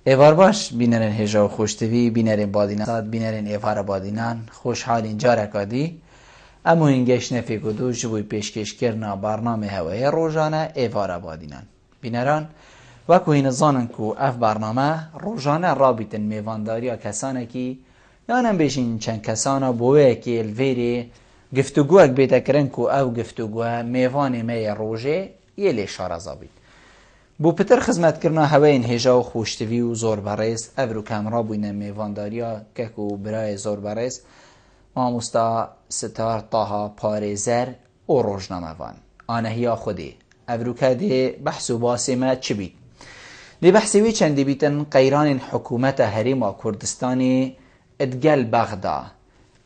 ایوار باش بینرین هجا و خوشتوی بینرین بادینان بینرین ایوار بادینان خوشحالین جارکادی امو هنگش نفی کدو جبوی پیشکش کرنا برنامه هوای روزانه ایوار بادینان بینران وکو این زانن کو اف برنامه روزانه رابطن میوانداریا کسانه کی یانم بیشین چند کسانا بوه که الویری گفتگو اک بیتا کرن کو او گفتگو میوان می روزه یه لیشار زابید بو پتر خدمت کرنا هوین هجا و خوشتوی و زور برس افرو کامرا بوینه میوانداریا که کو برای زور برس ماموستا ستار طاها پارزر و روزنامه وان آنهیا خودی افرو کده بحث و باسمه چی بید دی بحثوی چندی بیتن قیران حکومت حریم کردستانی ادگل بغدا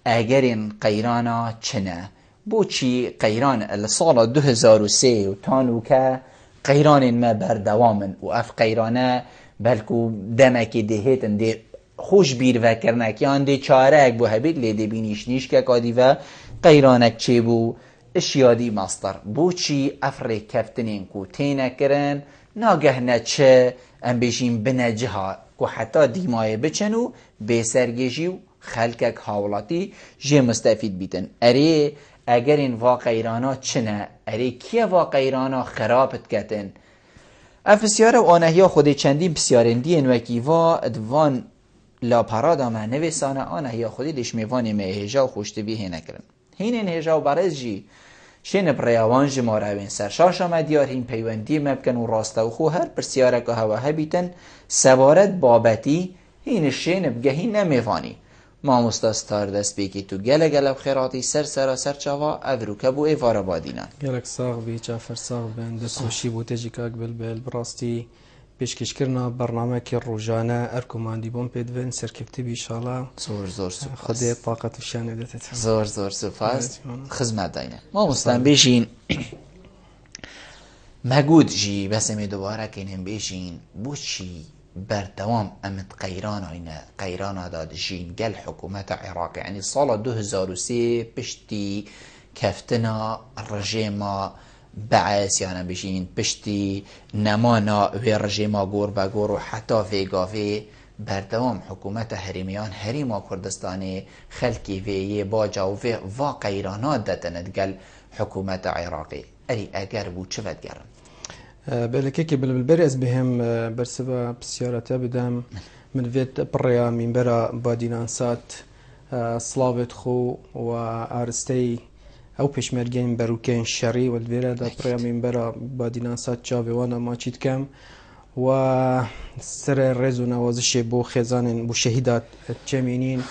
اگرین قیرانا چنه بو چی قیران السال 2003 و تانو که قیران ما بردوامن و اف قیرانه بلکو دمکی دهیتن دی خوش بیر وکرنک یان دی چارک بو هبید لیده بینیش نیش که کادی و قیرانک چه بو اشیادی مصدر بو چی افر کفتنین کو تینه کرن ناگه نچه ام بیشین بنجها کو حتی دیمای بچنو بیسرگیجی و خلکک حاولاتی جه مستفید بیتن اره اگر این واقعیرانا چنه اره کیه واقعیرانا خرابت کتن افسیاره و آنهیا خود چندین بسیارندین وکی و ادوان لاپرادا ما نویسانه آنهیا خودی دیش میوانی میهجا و خوشتوی هینه کرن هین هجا و برز جی شین بریاوان جماروین سرشاشا مدیار هین پیوندی مبکن و راسته و خو هر پرسیاره که هوا هبیتن سوارت بابتی هین شین بگهین نمیوانی ما مستستار دست بیکی تو گله گله بخیراتی سر چاوا افرو کبو ایوار بادینان گلک ساغ بی جعفر ساغ بین دستوشی بو تجی که اقبل براستی پیشکش کرنا برنامه که روزانه ارکوماندی بون پیدوین سرکفتی بیشالا زور سپاس خودی طاقت و شانه دتت زور سپاس خدمت داینه ما مستن بیشین مگود جی بس می دوباره کنیم بیشین بو چی بردوام امت قیران داد جین گل حکومت عراق یعنی سال 2003 پشتی کفتنا رژیما بعث یعنی بشین پشتی نمانا و رژیما گور بگور و حتی ویگاوی بردوام حکومت حریمیان حریما کردستانی خلکی وی باجا و قیرانات دتند گل حکومت عراقی اری اگر بود چه ودگرن بلکه که بالبرز بهم برسبا بسیارتا بدم من فيت بريا من برا بادينانسات صلابت خو و ارستي او پشمرگین بروکین شری و الویرا دا بريا من برا بادينانسات جاوی وانا ما چیت کم و سر رزو نوازش بو خزان بو شهیدات جمینین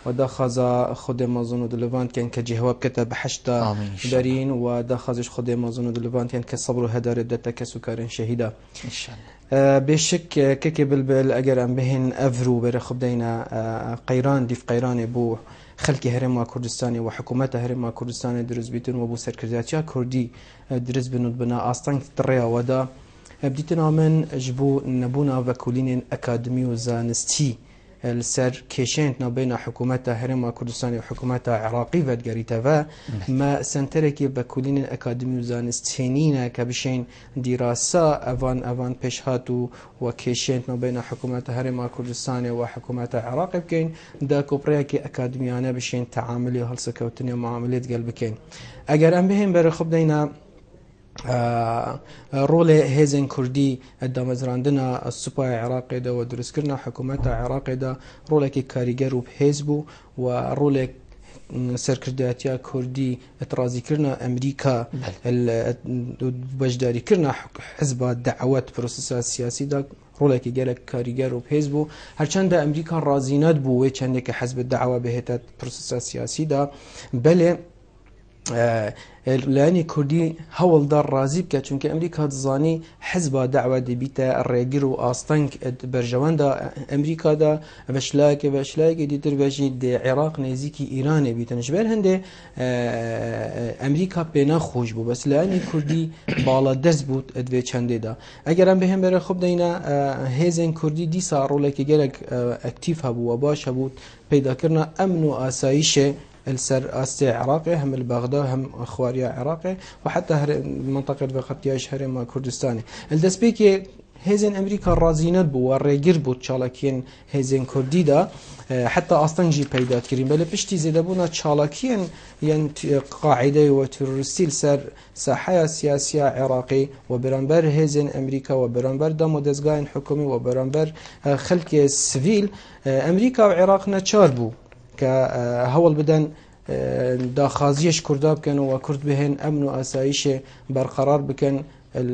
و دا خازا خود مازون دلوان کن که جهواب کتب حشتا دارین و دا خازش خود مازون دلوان کن که صبر و هدار دتا کسو کارن شهیدا بشک که بلبل اگر ام بهن افرو بر خب دینا قیران دیف قیران بو خلق هرم و کردستانی و حکومت هرم و کردستانی درز بیتن و بو سرکرداتیا کردی درز بنود بنا آستان تریا و دا بدیتنا من جبو نبونا و کلین اکادمی و زانستی السر كيشنت بين حكومة هرم وكردستان وحكومة عراقي ودقريتا و ما سنتركي بكلين الأكاديمي وزانستينينا كبشين دراسة أفان بشهاتو وكيشنت بين حكومة هرم وكردستان وحكومة عراقي بكين دا كوبريكي أكاديميانا بشين تعاملي وهالسكوتني ومعاملات قلب بكين أجر أم بهم برخب دينا رول هزن كردي الدامزراندنا السباع عراقي دا ودرس كرنا حكومة عراقي دا رولك كاريجر وبحزبو ورولك سركرداتيا كردي اترازي كرنا امريكا بجداري كرنا حزب الدعوات بروسيسات سياسي دا رولك جالك كاريجر وبحزبو هرچند امريكا رازينات بو وچندك حزب الدعوة بهتات بروسيسات سياسي دا بل لانی کردی هول دار رازی بکه چونکه امریکا دزانی حزب دعوه دبیتا الرجل و آستانک برجوان دا امریکا دا وشلاک دیتر وجی د عراق نزیکی ایران بیتن جبر هنده امریکا بنا خوش بو بس لانی کردی بالا دز بود ادوی چنده دا اگر هم بهم بره خوب دینا هزن کردی دی سارو که گلک اکتیف هبو و باش هبود پیدا کرنا امن و آسایش السر أستي عراقي هم البغداد هم خواريا عراقي وحتى منطقة بقتياش هرم كردستاني الدسبيكي هێزن ئەمریکا ڕازینەت بوو و ڕێگر بوو چاڵکیان هێزن کوردیدا حتى ئاستەنجی پەیداکردین بە لە پشتی زێدەبوونا چاڵکیان یان قاعدەی و تروریستی لەسەر ساحەیە سیاسیە عێراقی و بەرامبەر هێزن ئەمریکا و بەرامبەر دام و دەستگایان حکومی و بەرامبەر خەڵکی سڤیل ئەمریکا و عێراق نەچار بوو کە هەوڵ بدەن داخازیش کوردا بکەن و کورد بهێن ئەمن و ئاسایش بەرقەرار بکەن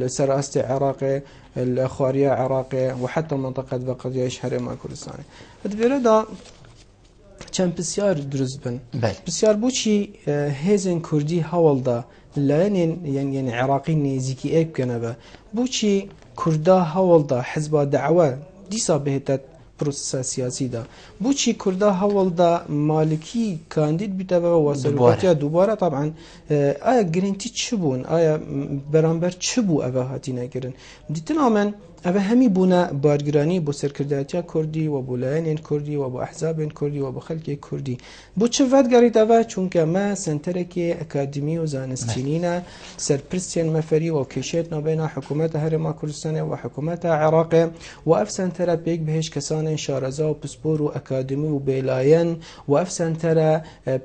لەسەر ئاستی عێراقی الخوارية عراقية وحتى منطقة بقضية هەرێما کوردستانی دەبێرەدا چەند پرسیار دروست بن پرسیار بۆچی هێزن کوردی هەوڵدا لایەنێن یان عێراقی نێزیکی ئێک بکەنەوە بۆچی کووردا هەوڵدا حزبا دەعوە دیسا بهێتە پرۆسەسە سیاسیدا بۆچی کووردا هەوڵدا مالکی کاندید بیتەوە و سەرۆکاتیە دووبارە طبعا ئایا گرنگی چ بوون ئایا بەرامبەر چ بوو ئەوە هاتی نەگرن دیتنا من ئەوە هەمی بوونە بارگرانی بۆ سەرکردایەتیا کوردی و بۆ لایەنێن کوردی و بۆ ئەحزابێن کوردی و بۆ خەڵکی کوردی بۆ چ ڤەتگەڕیتەوە چونکە مە سنتەرێکی ئەکادمی و زانستینینە سەرپرسیان مەفەری و کێشێت ناوبەینا حکوومەتە هەرێما کوردستانێ و حکوومەتە عێراقێ و ئەف سنتەرە پێک بهێش کەسانێن شارەزا و پسپۆر و ئەکادمی و بێلایەن و ئەف سنتەرە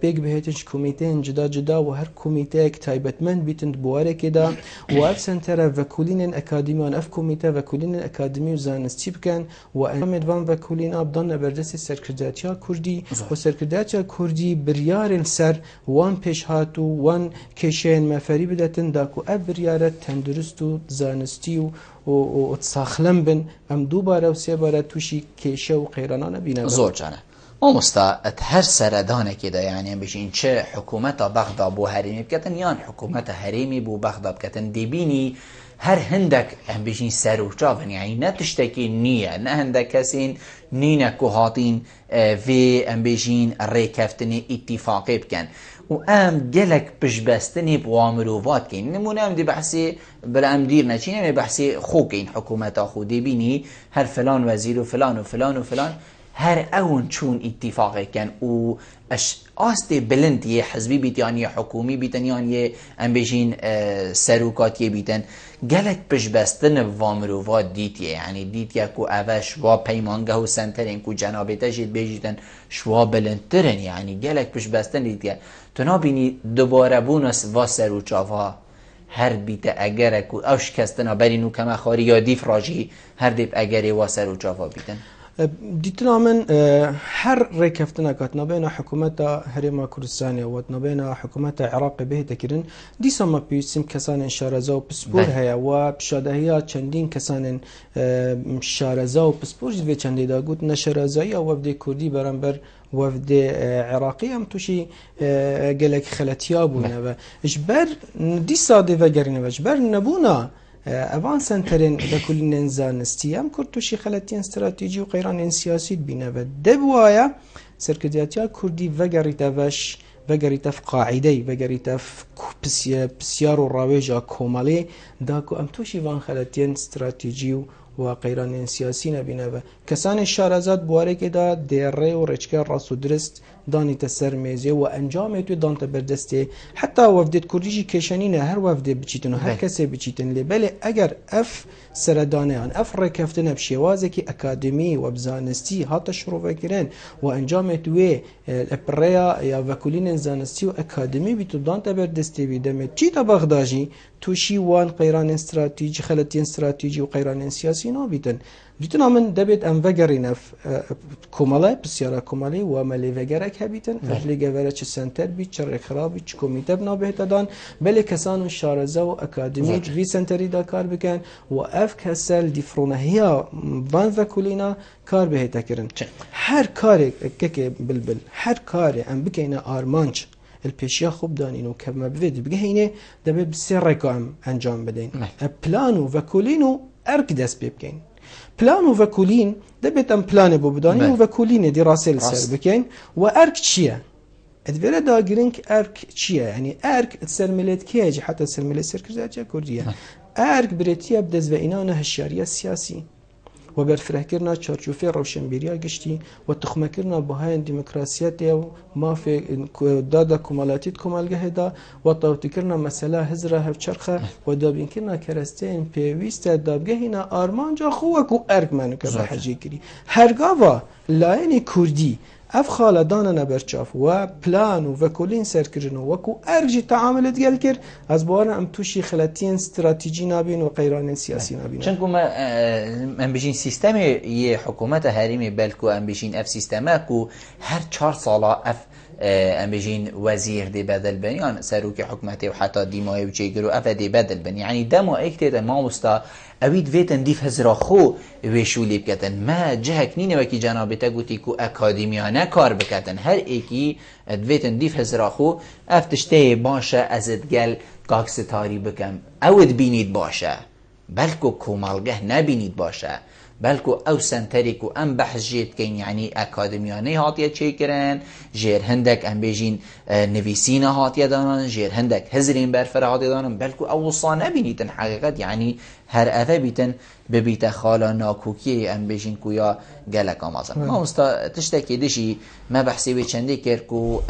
پێک بهێتش کومیتەیەن جدا جدا و هەر کومیتەیەک تایبەتمەند بیتن بوارێکێدا و ئەف سنتەرە ڤەکولینێن ئەکادمیان ئەف کومیتە ڤەکولین ئەکادمی و زانستی بکەن و ئەمێدوان ڤەکولینە بدەن لە بەردەستی سەرکردایەتیا کوردی و سەرکردایەتیا کوردی بریارن سەر وان پێشهات و وان کێشەیەن مەفەری بدەتن داکو ئەف بریارە تەندروست و زانستی و ساخلەم بن ئەم دووبارە و سێبارە تووشی کێشە و قەیرانانە بینە زۆر جانە مامۆستا ئەت هەر سەردانێکێدا یانیان بژین چه حکوومەتە بەغدا بۆ هەرێمی بکەتن یان حکوومەتە هەرێمی بۆ بەغدا بکەتن دەبینی هەر هەندێک ئەم بژین سەر و چاون یعنی نە تشتێکی نییە نە هەندێک کەسین نینە و هاتین vê ئەم بێژین ڕێکەفتنی ئیتیفاقی بکەن و ئەم gelek piştbestinê bi wan mirovan kên nimûne em dê behsê bila em dîr neçîn em ê behsê xwe kên hikûmeta xwe dê bînî her filan wezîr û filan û filan û filan her ewin çûn îtîfaqêken û astê bilind yê hizbî bît yan yê hikûmî bîtin yan yê em bêjîn serokatiyê bîtin gelek piştbestin bi van mirova dîtiye yanî dîtiye ku ev şiva peymangeh û senterên ku cenabê te jî bêjîtin şiva bilindtirin yanî gelek piştbestin dîtiye tu nabînî dubarebûna va serûçava her bîte egerek û ew şikestina berîn û kemexwarî ya dîfra jî her dêb egerê wa serûçava bîtin دیتنا من هەر ڕێکەفتنەکات نابێنە حکوومەتە هەرێما کوردستانی و نابێنە حکوومەتە عێراقی بهێتەکردن دیسەمە پێویستیم کەسانێن شارەزا و پسپۆر هەیە و پیشادەهەیە چەندین کەسانێن شارەزا و پسپۆرژ بێ چەندێدا گوت نەشارەزایی و وەفدێ کوردی بەرامبەر وەفدێ عێراقی ئەم تووشی gelek خەلەتیا بوونەوە ژبەر دیسا دێڤەگەرینەوە ژبەر نەبوونا ئەوان سنتەرێن ڤەکولینên زانستی ئەم کورد تووشی خەلەتیان استراتیجی و قەیرانên سیاسیت بینەوە دەبوایە سەرکردایەتیا کوردی ڤەگەڕیتەڤەش ڤەگەڕیتە قاعیدەی ڤەگەڕیتە پرسیار و ڕاوێژە کۆمەڵێ داکو ئەم تووشی وان خەلەتیان استراتیجی و قەیرانên سیاسی نەبینەوە کەسانی شارەزاد بوارێکێدا دێڕێ و ڕێچکە ڕاست و درست دانیتە سەر مێزێ و ئەنجامێت توی دانتە بەردەستێ حتا وەفدێت کوردیژی کێشەنینە هەر وەفدێ بچیتن و هەر کەسێ بچیتن لێ بەلێ ئەگەر ئەف سەردانیان ئەف ڕێکەفتنە شێوازێکی ئەکادمی و بزانستی هاتە شڕۆڤەکردن و ئەنجامێت وێ پڕەیە یا ڤەکولینên زانستی و ئەکادمی بیت و دانتە بەردەستێوی دەمێت چیتە بەغداژی تووشی وان قەیرانên استراتیجی خەلەتیان استراتیجی و قەیرانên سیاسی نابیتن دیتنا من دەبێت ئەم ڤەگەڕینە کۆمەڵە پرسیارە کۆمەڵی و مەلێڤەگەرێک هەبیتن ئەف لێگەڤەرە چ سنتەر بیت چ ڕێکخراوی چ کۆمیتە بنابێتەدان بەلێ کەسان و شارەزە و ئەکادمی وی سنتەریدا کار بکەن و ئەف کەسە دیفرۆنەهەیە وان ڤەکولینە کار بهێتەکردن هەر کارێک کەکێ بلبل هەر کارێ ئەم بکەینە ئارمانچ الپێشیا خوب دانین و کەمە بوێت بگەهینێ دەبێت سێ ڕێکا ئەم ئەنجام بدەین پلان و ڤەکولین و ئەرک دەست پێ بکەین پلان و ڤەکولین دەبێت ئەم پلانێ بۆ بدانین و ڤەکولینێ دیڕاستێ لەسەر بکەین و ئەرک چییە؟ ئەدوێرە داگرنگ ئەرک چییە؟ ینی ئەرک سەرمێلێتکێجی حتا سەرمێلێت سەرکردایەتیا کوردیە ئەرک برێتیە بدەستڤەئینانە هەشیاریە سیاسی و برفرهکرنا چارچوفی روشنبیریا گشتی و تخمکرنا بهای دموکراسیت و مافی دادا کمالاتیت کمالگه دا و تاوتکرنا مسئله هزره هفچرخه و دابین کرنا کرسته این پیویست دابگه اینا آرمان جا خوکو ارگ منو که بحجی کری هرگاوا لاین کردی اف خالدان نبرچاف و پلان و وکولین سرکرن و وکو ارجی تعاملت گل کر از بوار ام توشی خلاتین استراتژی نابین و قیران سیاسی نابین چون که من بجین سیستم یه حکومت هریمی بلکو ام بجین اف سیستمه کو هر 4 ساله اف ام بجین وزیر دی بدل بن یان سروک حکومتی و حتی دیمای و چیگرو اف دی بدل بن یعنی دمو اکتید ما مستا اوید ویتن دیف هزرا خو ویشولی بکتن ما جهک نینه وکی جنابتا گوتی کو اکادمیانه کار بکتن هر ایکی ویتن دیف هزرا خو افتشته باشه ازت گل گاکستاری بکم اود بینید باشه بلکو کومالگه نبینید باشه بلکو او سنتری کو ام بحث جید کن یعنی اکادمیانه هاتیه چه کرن جیر هندک ام بیجین نویسین هاتیه دانن جیر هندک هزرین برفر هاتیه دانن بلکو او صانه بینیتن حقیقت یعنی هر افه بیتن ببیت خالا ناکوکی ام بیجین کویا گلک آمازن ما مستا تشتکی دشی ما بحثی وی چنده کر کو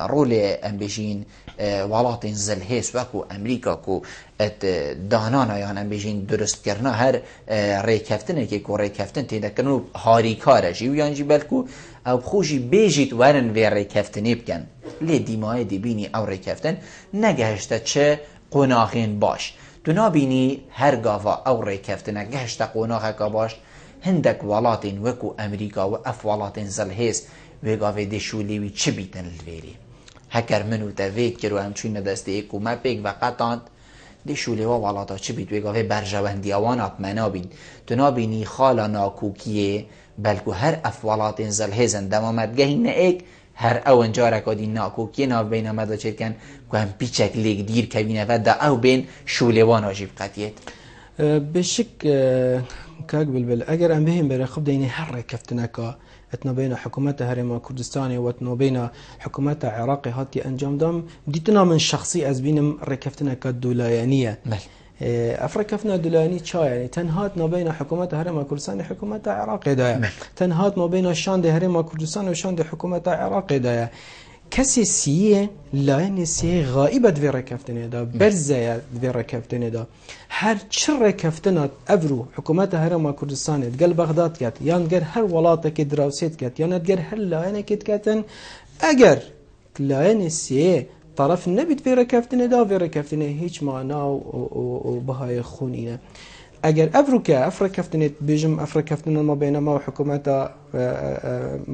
رول ام بیجین ولاتین زلهیس وکو امریکا کو ات دانانا یعنی بیجین درست کرنا هر ریکفتنه که کو ریکفتن تیده کنو هاری کاره جی و یعنی بلکو او بخوشی بیجیت ورن وی ریکفتنی بکن لی دیمای دی بینی او ریکفتن نگهشته چه قناخین باش تو نابینی هر گاوا او ریکفتنه گهشته قناخه که باش هندک ولاتین وکو امریکا و اف ولاتین زلهیس وگاوه دشولیوی چه بیتن الویری هکر منو تاوید کرو همچون ندسته ایکو ما پیک و قطاند دشولی و والاتا چه بید وگاوه برجواندی اوانات منابین تو نابینی خالا ناکوکیه بلکو هر افوالات انزل دمامت گهی ایک هر او انجارک دی ناکوکیه ناو بین آمده چرکن که هم پیچک لیگ دیر کبینه و دا او بین شولیوان آجیب قطیت بشک کاک بلبل اگر ام بهم بره خب دینی هر کفتنکا اتنا بين حكومات هرم كردستان واتنا بين حكومات عراق هاتي انجام دام ديتنا من شخصي از بينم ركفتنا كدولانيه افركفنا دولاني چا يعني تنهات ما بين حكومات هرم كردستان حكومات عراق دايا تنهات ما بين شان هرم كردستان وشان حكومات عراق دايا کسی سیه لاین سیه غائبت وی رکفتنه دا برزه وی رکفتنه دا هر چه رکفتنات افرو حکومت هرم کردستان دگل بغداد کت یا نگر هر ولاته که دراوسیت کت یا نگر هر لاین کت کتن اگر لاین سیه طرف نبید وی رکفتنه دا وی رکفتنه هیچ معنا و بهای خونینه اگر افروکه افرکفتنت بیجم افرکفتن ما بین ما و حکومت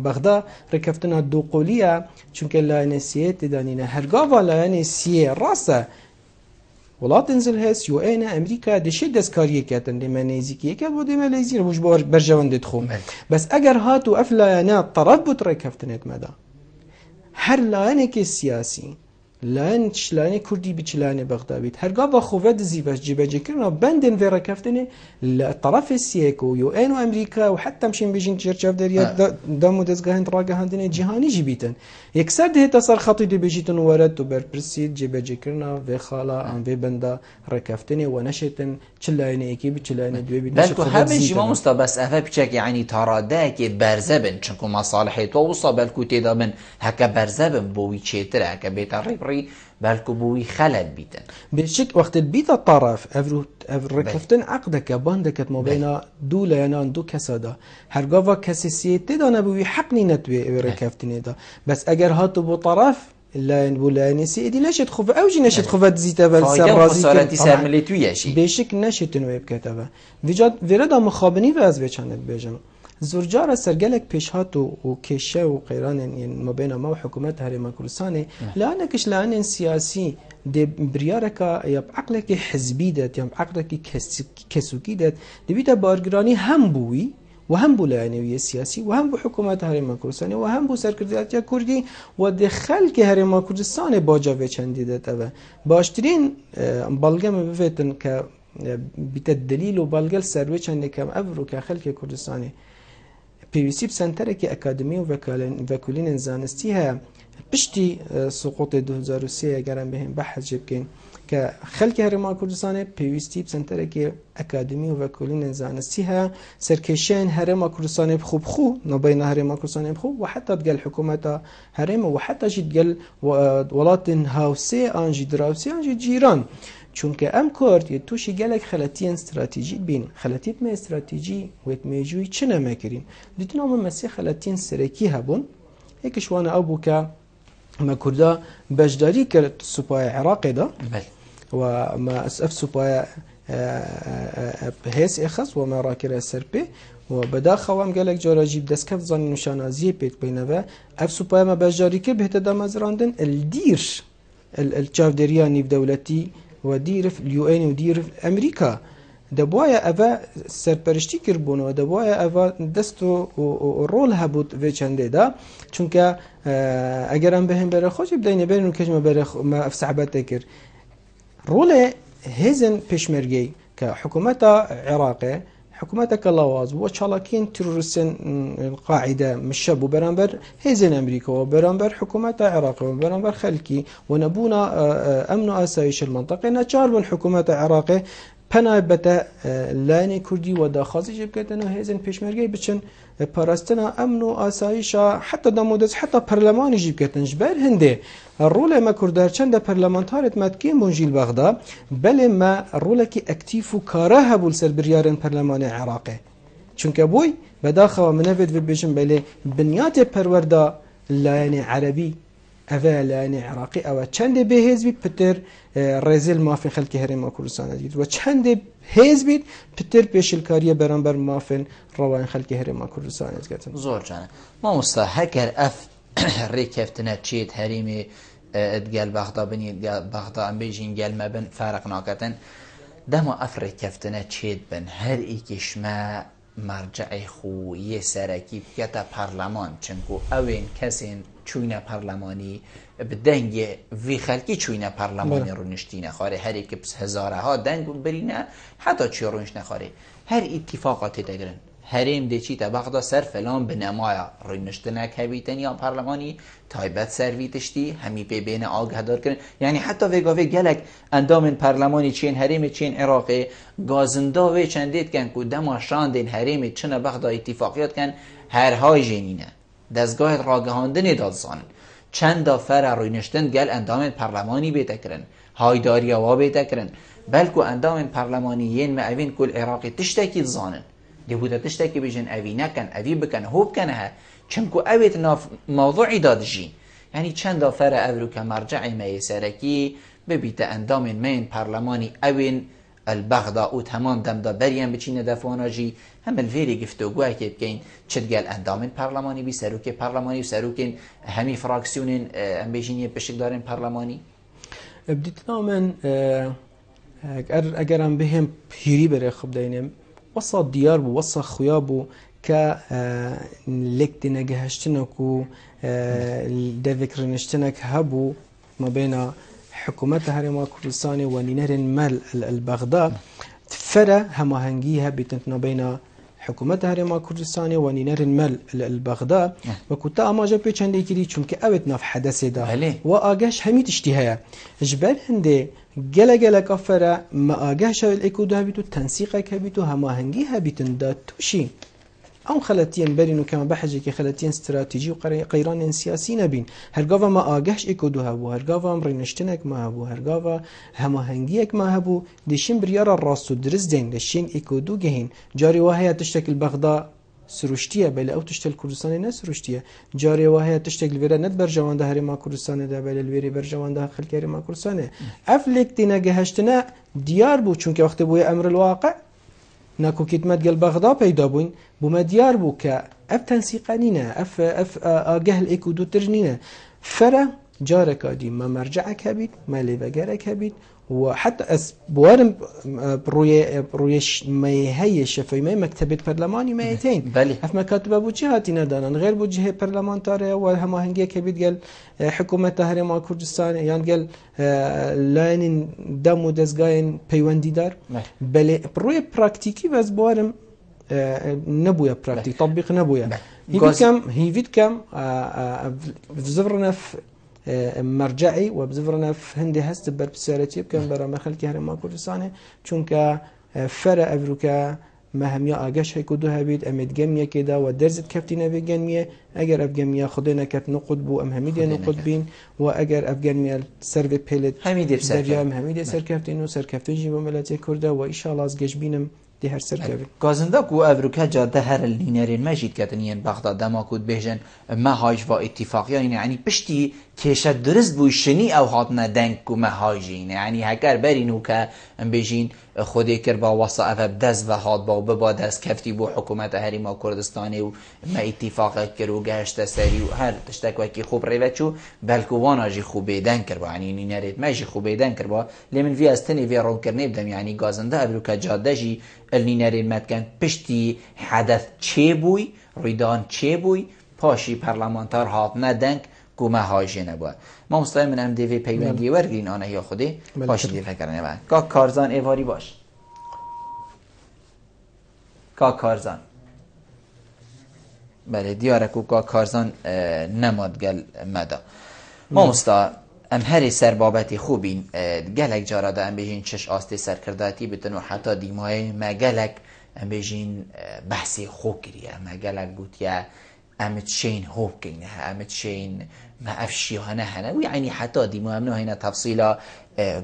بغداد رکفتن دو قولیه چونکه لاینسیت دانینه هرگاه و لاینسیه راسه ولات انزل هست یو این امریکا دشید دستکاریه کردن دیمه نیزیکیه که بود دیمه لیزی رو بوش برجواندت خوم بس اگر هاتو اف لاینات طرف بود رکفتنت مدا هر لاینه که سیاسی لاین چلانی کردی بچلانی بغداد هرگاه با خوفت زیبش جبهه کردن بندن في ركفتني الطرف السياكو يو ان وامريكا وحتى مشين بيجين تشرشاف دريا دامو دزغاهن راغاهندني جهاني جبيتن يكسر ده تصر خطي دي بيجيتن ورد وبر برسيد جبهه كردن في خالا ام في بندا ركفتني ونشتن چلانی اکی بچلانی دوی بید بلکو همه جما مستبس افه بچک یعنی تاراده که برزبن چنکو مصالحی تو وصا بلکو تیدا من هکا برزبن بوی چیتره هکا بیتا ریبری بلکو بوی خلد بیتن بشك وقت البيت الطرف افرو ركفتن عقدك باندكت ما بين دو لينان دو كسادا هرغاوا كسيسيت دانا بوي حقني نتوي ركفتني دا بس اگر هاتو بو طرف لاين بولاني سيدي نشد خوف اوجي نشد خوفت زيتا بالسر رازي كي سر مليتويه شي بشك نشتن ويب كتابه وجد وردا مخابني واز بچند بيجم زورجار سرگلک پیشهات و کشه و قیران یعنی ما بین ما و حکومت هرم کردستان لانکش لان سیاسی د بریارک یا بعقلک حزبی دات یا بعقلک کسوکی دات دویت بارگرانی هم بوی و هم بولانوی سیاسی و هم بو حکومت هرم کردستان و هم بو سرکردات کردی و دخل که هرم کردستان باجا چندی دات و باشترین بالگم بفتن که بیت دلیل و بالگل سروی چند کم افرو که خلک کردستانی پێویستی سنتەرێکی ئەکادمی و ڤەکولینên زانستی هەیە پشتی سقوطی 2003 گەرم بهێن بەحث بکەین کە خەڵکی هەرێما کوردستانê پێویستی سنتەرێکی ئەکادمی و ڤەکولینên زانستی هەیە سەرکێشیان هەرێما کوردستانê بخوو نەبەینە هەرێما کوردستانê بخوو و حتا دگەل حکوومەتە هەرێمە و حتا jî dgel welatên hawsê an jî dirawsê an jî cîran چونکە ئەم کورد تووشی gelek xeletiyên stratîjîk bîn xeletî me stratîjî wê mêjûyî çi nemekirin dîtina min mesî xeletiyên serekî hebûn yekî wan ew bû ke me Kurda beşdarî kir supaya Iraqê da و me ev supaya hêsê xist و me rakire ser pê و bedaxew em gelek cara jî destkev zanîn nîşanaziyê pê dibîne ve ev supaya me beşdarî kir bi hête damezrandin il dîr il çavdêriya nîvdewletî و dîr UN û dîr Emerîka دەبواە ئەvە سەرپەرشتی کردبوونەوە دەبواە ئەvە دەست و ڕۆل هەبوو vê çendêda چونکە ئەگەر ئەم بهێن بەرە خۆشی بدەینە بێن و کەژمە ئەف سەحبەتە کرد ڕۆڵێ هێزن پێشمەرگەی کە حکوومەتە عێراقێ حکوومەتەکە لاواز بووە چاڵاکیین تروریستن قاعدە مشە بوو بەرامبەر هێزن ئەمریکەوە بەرامبەر حکوومەتە عێراقەوە بەرامبەر خەلکی و نەبوونە ئەمن و ئاسایش المنطقە نەچار بوون حکوومەتە عێراقێ پەنایبەتە لایەنی کوردی و داخوازی بکەن و هێزن پێشمەرگەی بچن پاراستنا ئەمن و ئاسایشە حتا دەمودەست حتا پەرلەمانیژی بکەن ji ber hindê rolê me Kurdar çend de parlamentarêt metkiên bûn jîl bexda belê me rolekî ektif û kara hebû li ser biryarên perlemanê Iraqê çunke boy bedaxewa min nevê dibêjin belê binyatê perwerda layەnê erebî ev layەnê Iraqî ew çendê bêhêz bî pitir rêzil mafên xelkê herêma Kurdistanê dît ve çendê hêz bît pitir pêşilkariya beramber mafên rawayên xelkê herêma Kurdistanê diketin زۆر جانە مامۆستا هەگەر ئەف ڕێککەفتنە چێت هەرێمێ گەل بەغدا بنی بەغدا ئەم بێژین گەلمە بن فارق ناکەتن دەما ئەف ڕێککەفتنە چێت بن هەر ئیکیشمە مرجعی خویی سەرەکی بکەتە پەرلەمان چونکو ئەوێن کەسێن چوینە پەرلەمانی بدەنگێ وی خەلکی چوینە پەرلەمانی ڕوونشتینە خوارێ هەرێکی هەزارەها دەنگ برینە حتا چی ڕوونش نەخوارێ هەر ئیتیفاقا تێدەگرن هەرێم دێچیتە بەغدا سەر فلان بنەمایە ڕوونشتنەک هەبیتن یا پەرلەمانی تایبەت سەروی تشتی هەمی پێ بێنە ئاگادارکردن یعنی حتا vêgavê gelek endamên perlemanî çên herêmê çên Iraqê gazinda wê çendê dikin ku dema şandên herêmê çine bexda îtîfaqiyat kin herhay jênîne dezgahê ragihandinê da dizanin çenda fera rûniştin gel endamên perlemanî bête kirin haydariya wa bête kirin belku endamên perlemanî yên me evên ku li Iraqê tiştekî dizanin دبوده تشتكي بيجن أبي نكن أبي بكن هو بكنها چنكو أبيت ناف موضوعي دادجين يعني چند فرع أبرو كمرجع ما يساركي ببيت أندام من برلماني أوين البغضاء و تمام دمدا بريان بچين دفوانا جي هم الفيري گفتوگوه که بكين چد قال أندام برلماني بي سروك برلماني و سروكين همي فراكسيونين هم بيجيني بشك دارين برلماني بديتنا من اگر هم بهم هيري بري خب داينم وصا ديار بو وصا خويا بو كا لكت نجهشتنك و دفكر نشتنك هبو ما بين حكومة هرما كردستاني ونينر مال البغداد فرا هماهنجيها بتنتنا بين حكومة هرما كردستاني ونينر مال البغداد وكنت أما جاب بيشان كذي چونك أوت نف حدث ده وآجاش هميت اشتهاء جبال هندي جلا كفرة ما آجاش الإكودها بيتو تنسيقك بيتو هماهنجيها بتندات توشي أو خلتين برينو كما بحجي كخلتين استراتيجي وقيران سياسي نبين هرقافا ما آجاش إكودها بو هرقافا مرينشتنك ما هبو هرقافا هماهنجيك ما هبو دشين بريارا الراستو درز دين دشين إكودو جهين جاري وهي تشتكل بغداد سروشتیه بله او تشتل کردستان نه سروشتیه جاری واهی تشتل ویرا ند بر جوان ده هرما کردستان ده بله الویری بر جوان ده خلک هرما کردستان افلک دینا گهشتنا دیار بو چون که وقت بوی امر الواقع ناکو کتمت گل بغداد پیدا بوین بو ما دیار بو که اف تنسیقانینه اف آگهل اکودو ترنینه فرا جارك دي ما مرجعك هبيت ما لبجارك هبيت وحتى بوارم رويش ما هي شفاي ما مكتبة برلماني ما يتين بله اف مكاتب ابو جهاتي ندانن غير بو جهه برلمانتاريه وهما هنجي كبيت قال حكومه هرما كردستان يعني قال لاين دمو دزغاين بيوندي دار بله روي براكتيكي بس بوارم نبويا براكتيك تطبيق نبويا هيفيد كم بزفرنا في مرجعي وبزفرنا في هندي هست بربسالتي بكم برا مخلتي هرم كردستان چونك فرع أفريقيا مهمية آگاش هيكو دو هبيد أمد جمية كده ودرزت كفتنا بجمية أجر أفجمية خدنا كت نقد بو أم هميدية نقد بين وأجر أفجمية سيرفي بيلت هميدية درجة هميدية سر كفتين وسر كفتين جيبوا ملاتي كرده وإن شاء الله أزجش بينم دي هر سر كفت گازنده کو أفريقيا جاده هر النينرين ماجيد كتنين بغداد دماكود بيجن ما هايش و اتفاق يعني بشتي كيشة درست بو شني أو هاتنا دنك و ما هايجين يعني هكار برينو كا بيجين خودی کر با واسه افب دست و هات با ببا دست کفتی بو حکومت هریما کردستانی و ما اتفاق کر و گشت سری و هر تشتک وکی خوب ریوت شو بلکو وانا جی خوب بیدن کر با یعنی نینرید ما جی خوب بیدن کر با لیمن وی استنی وی رون کرنه بدم یعنی گازنده ابروکا جاده جی النینرید مدکن پشتی حدث چه بوی ریدان چه بوی پاشی پارلمانتار هات ندنک کو ما هایشه نبود ما مستعد من ام دیوی پیوندی ورگین آنها یا خودی باش دی فکرنه با کا کارزان ایواری باش کا کارزان بله دیاره کو کا کارزان نماد گل مدا ما مستعد ام هری سر بابتی خوبین گلک جارا دا ام بهین چش آستی سرکرداتی بتن و حتی دیمای ما گلک ام بهین بحثی خوب کریه ما گلک بود یا امت شين هوكين امت شين ما افشيها هنا ويعني حتى دي مهمنا هنا تفصيلا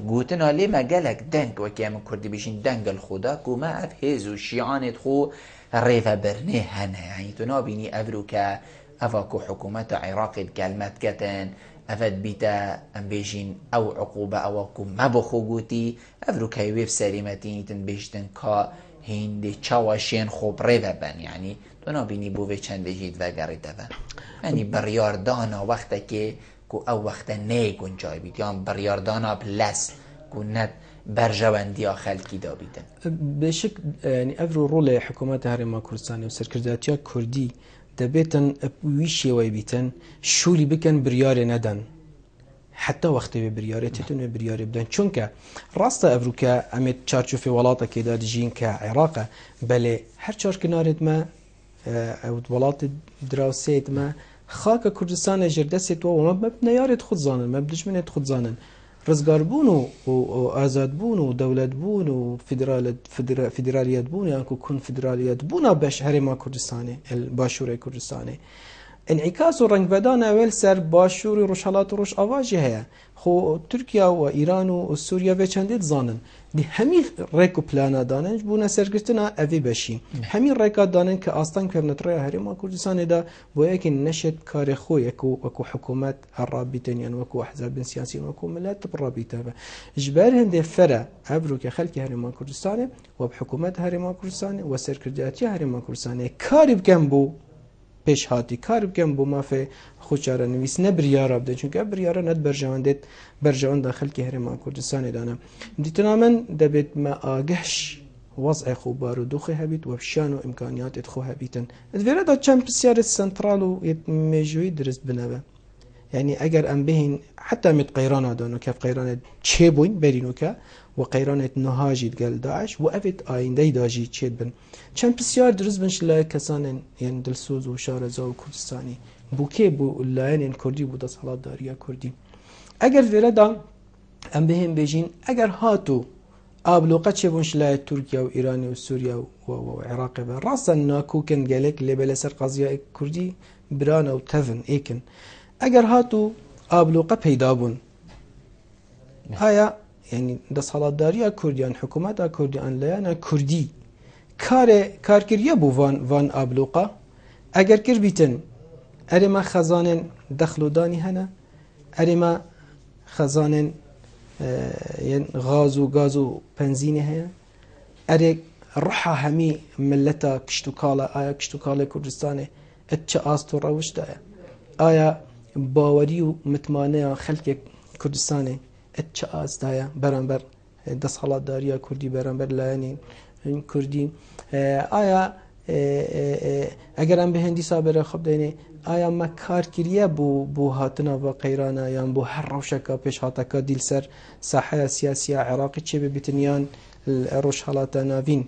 قوتنا ليه ما قالك دنك وكيام كردي بيشين دنك الخدا كوما افهزو شيعانت خو ريفا برنيه هنا يعني تنابيني افروكا افاكو حكومة عراق الكلمات كتن افد بيتا ام بيجين او عقوبة او كو ما بخو قوتي افروكا يويف سليمتين تنبيشتن كا هندي چاوشين خوب ريفا بن يعني تو بینی بوی چند جید و گریده و یعنی بریاردانا وقتی که او وقت نه گنجای بید یا بریاردانا پلس کند برجواندی خلکی دا بیدن بشک یعنی افرو رول حکومت هرما کردستانی و سرکرداتیا کردی دبیتن ویشی وی بیتن شولی بکن بریار ندن حتى وقت ببريارة تتون ببريارة بدن چونك راست أفريقيا أمد چارچوف ولاتا كده دجين كعراق بله هر چار كنارد ما او ولات دراسيت ما خاك كردستان جردست وما بنيارت خود زانن ما بدشمنت خود زانن رزگار بون و آزاد بون و دولت بون و فدرالیت بون يعني کنفدرالیت بون باش هرما كردستاني الباشور كردستاني انعكاس رنگ بدان اول سر باشور روشالات روش آواجی هيا خو ترکیه و ایران و سوریا و چندید زانن دی همین ریکو پلانا دانن بونا سرگرتنا اوی بشی همین ریکا دانن که آستان کرنتریا هرما کردستان دا بو یکن نشد کار خو وکو حکومت الرابطین یعنی وکو احزاب سیاسی وکو ملت بالرابطه اجبار هند فرع ابرو که خلق هرما کردستان و بحکومت هرما کردستان و سرکرداتی هرما کردستان کاری بکن بو پیش هاتی کار بکن بو ما فی خوشاره نویس نبریاره بده چون که بریاره ند برجوان داخل که هرما کردستان دانم دیتنا من دبیت ما آگهش وضع خوب بارودوخ هبیت و بشان و امکانیات خو هبیتن ادویره دا چند بسیار سنترال و میجوی درست بنابه يعني اگر ام بهن حتى مت قيران دانو كيف قيران تشيبون برينو كا وقيران نهاجي قال داعش وافت اينده داجي تشيد بن كان بسيار درز بنش لا كسان يعني دلسوز وشارزا وكردستاني بوكي بو لاين كردي بو دصلات داريا كردي اگر فردا ام بهن بيجين اگر هاتو ابلوقه تشيبونش لا تركيا وايران وسوريا وعراق راسا ناكو كان قالك اللي بلا سر قضيه كردي برانا وتفن ايكن اگر هاتو ابلوقه پیدا بون هيا يعني دصالات داريا كرديان حكومات كرديان ليانا كردي كاركريا بو وان ابلوقه اگر كر بيتن ارما خزانن دخلو داني هنا ارما خزانن يعني غازو بنزين هي اري روحا همي ملتا كشتوكالا كردستان اتش استو روش دا ايا باوری و متمانه خلق کردستان اتشاز دایا برانبر دستحالات داریا کردی برانبر لایانی کردی آیا اگر هم به هندی سابره خب دینه آیا ما کار کریه بو هاتنا و قیرانا یا بو هر روشکا پیش هاتکا دیل سر ساحه سیاسی عراقی چه ببیتنیان روش حالاتا ناوین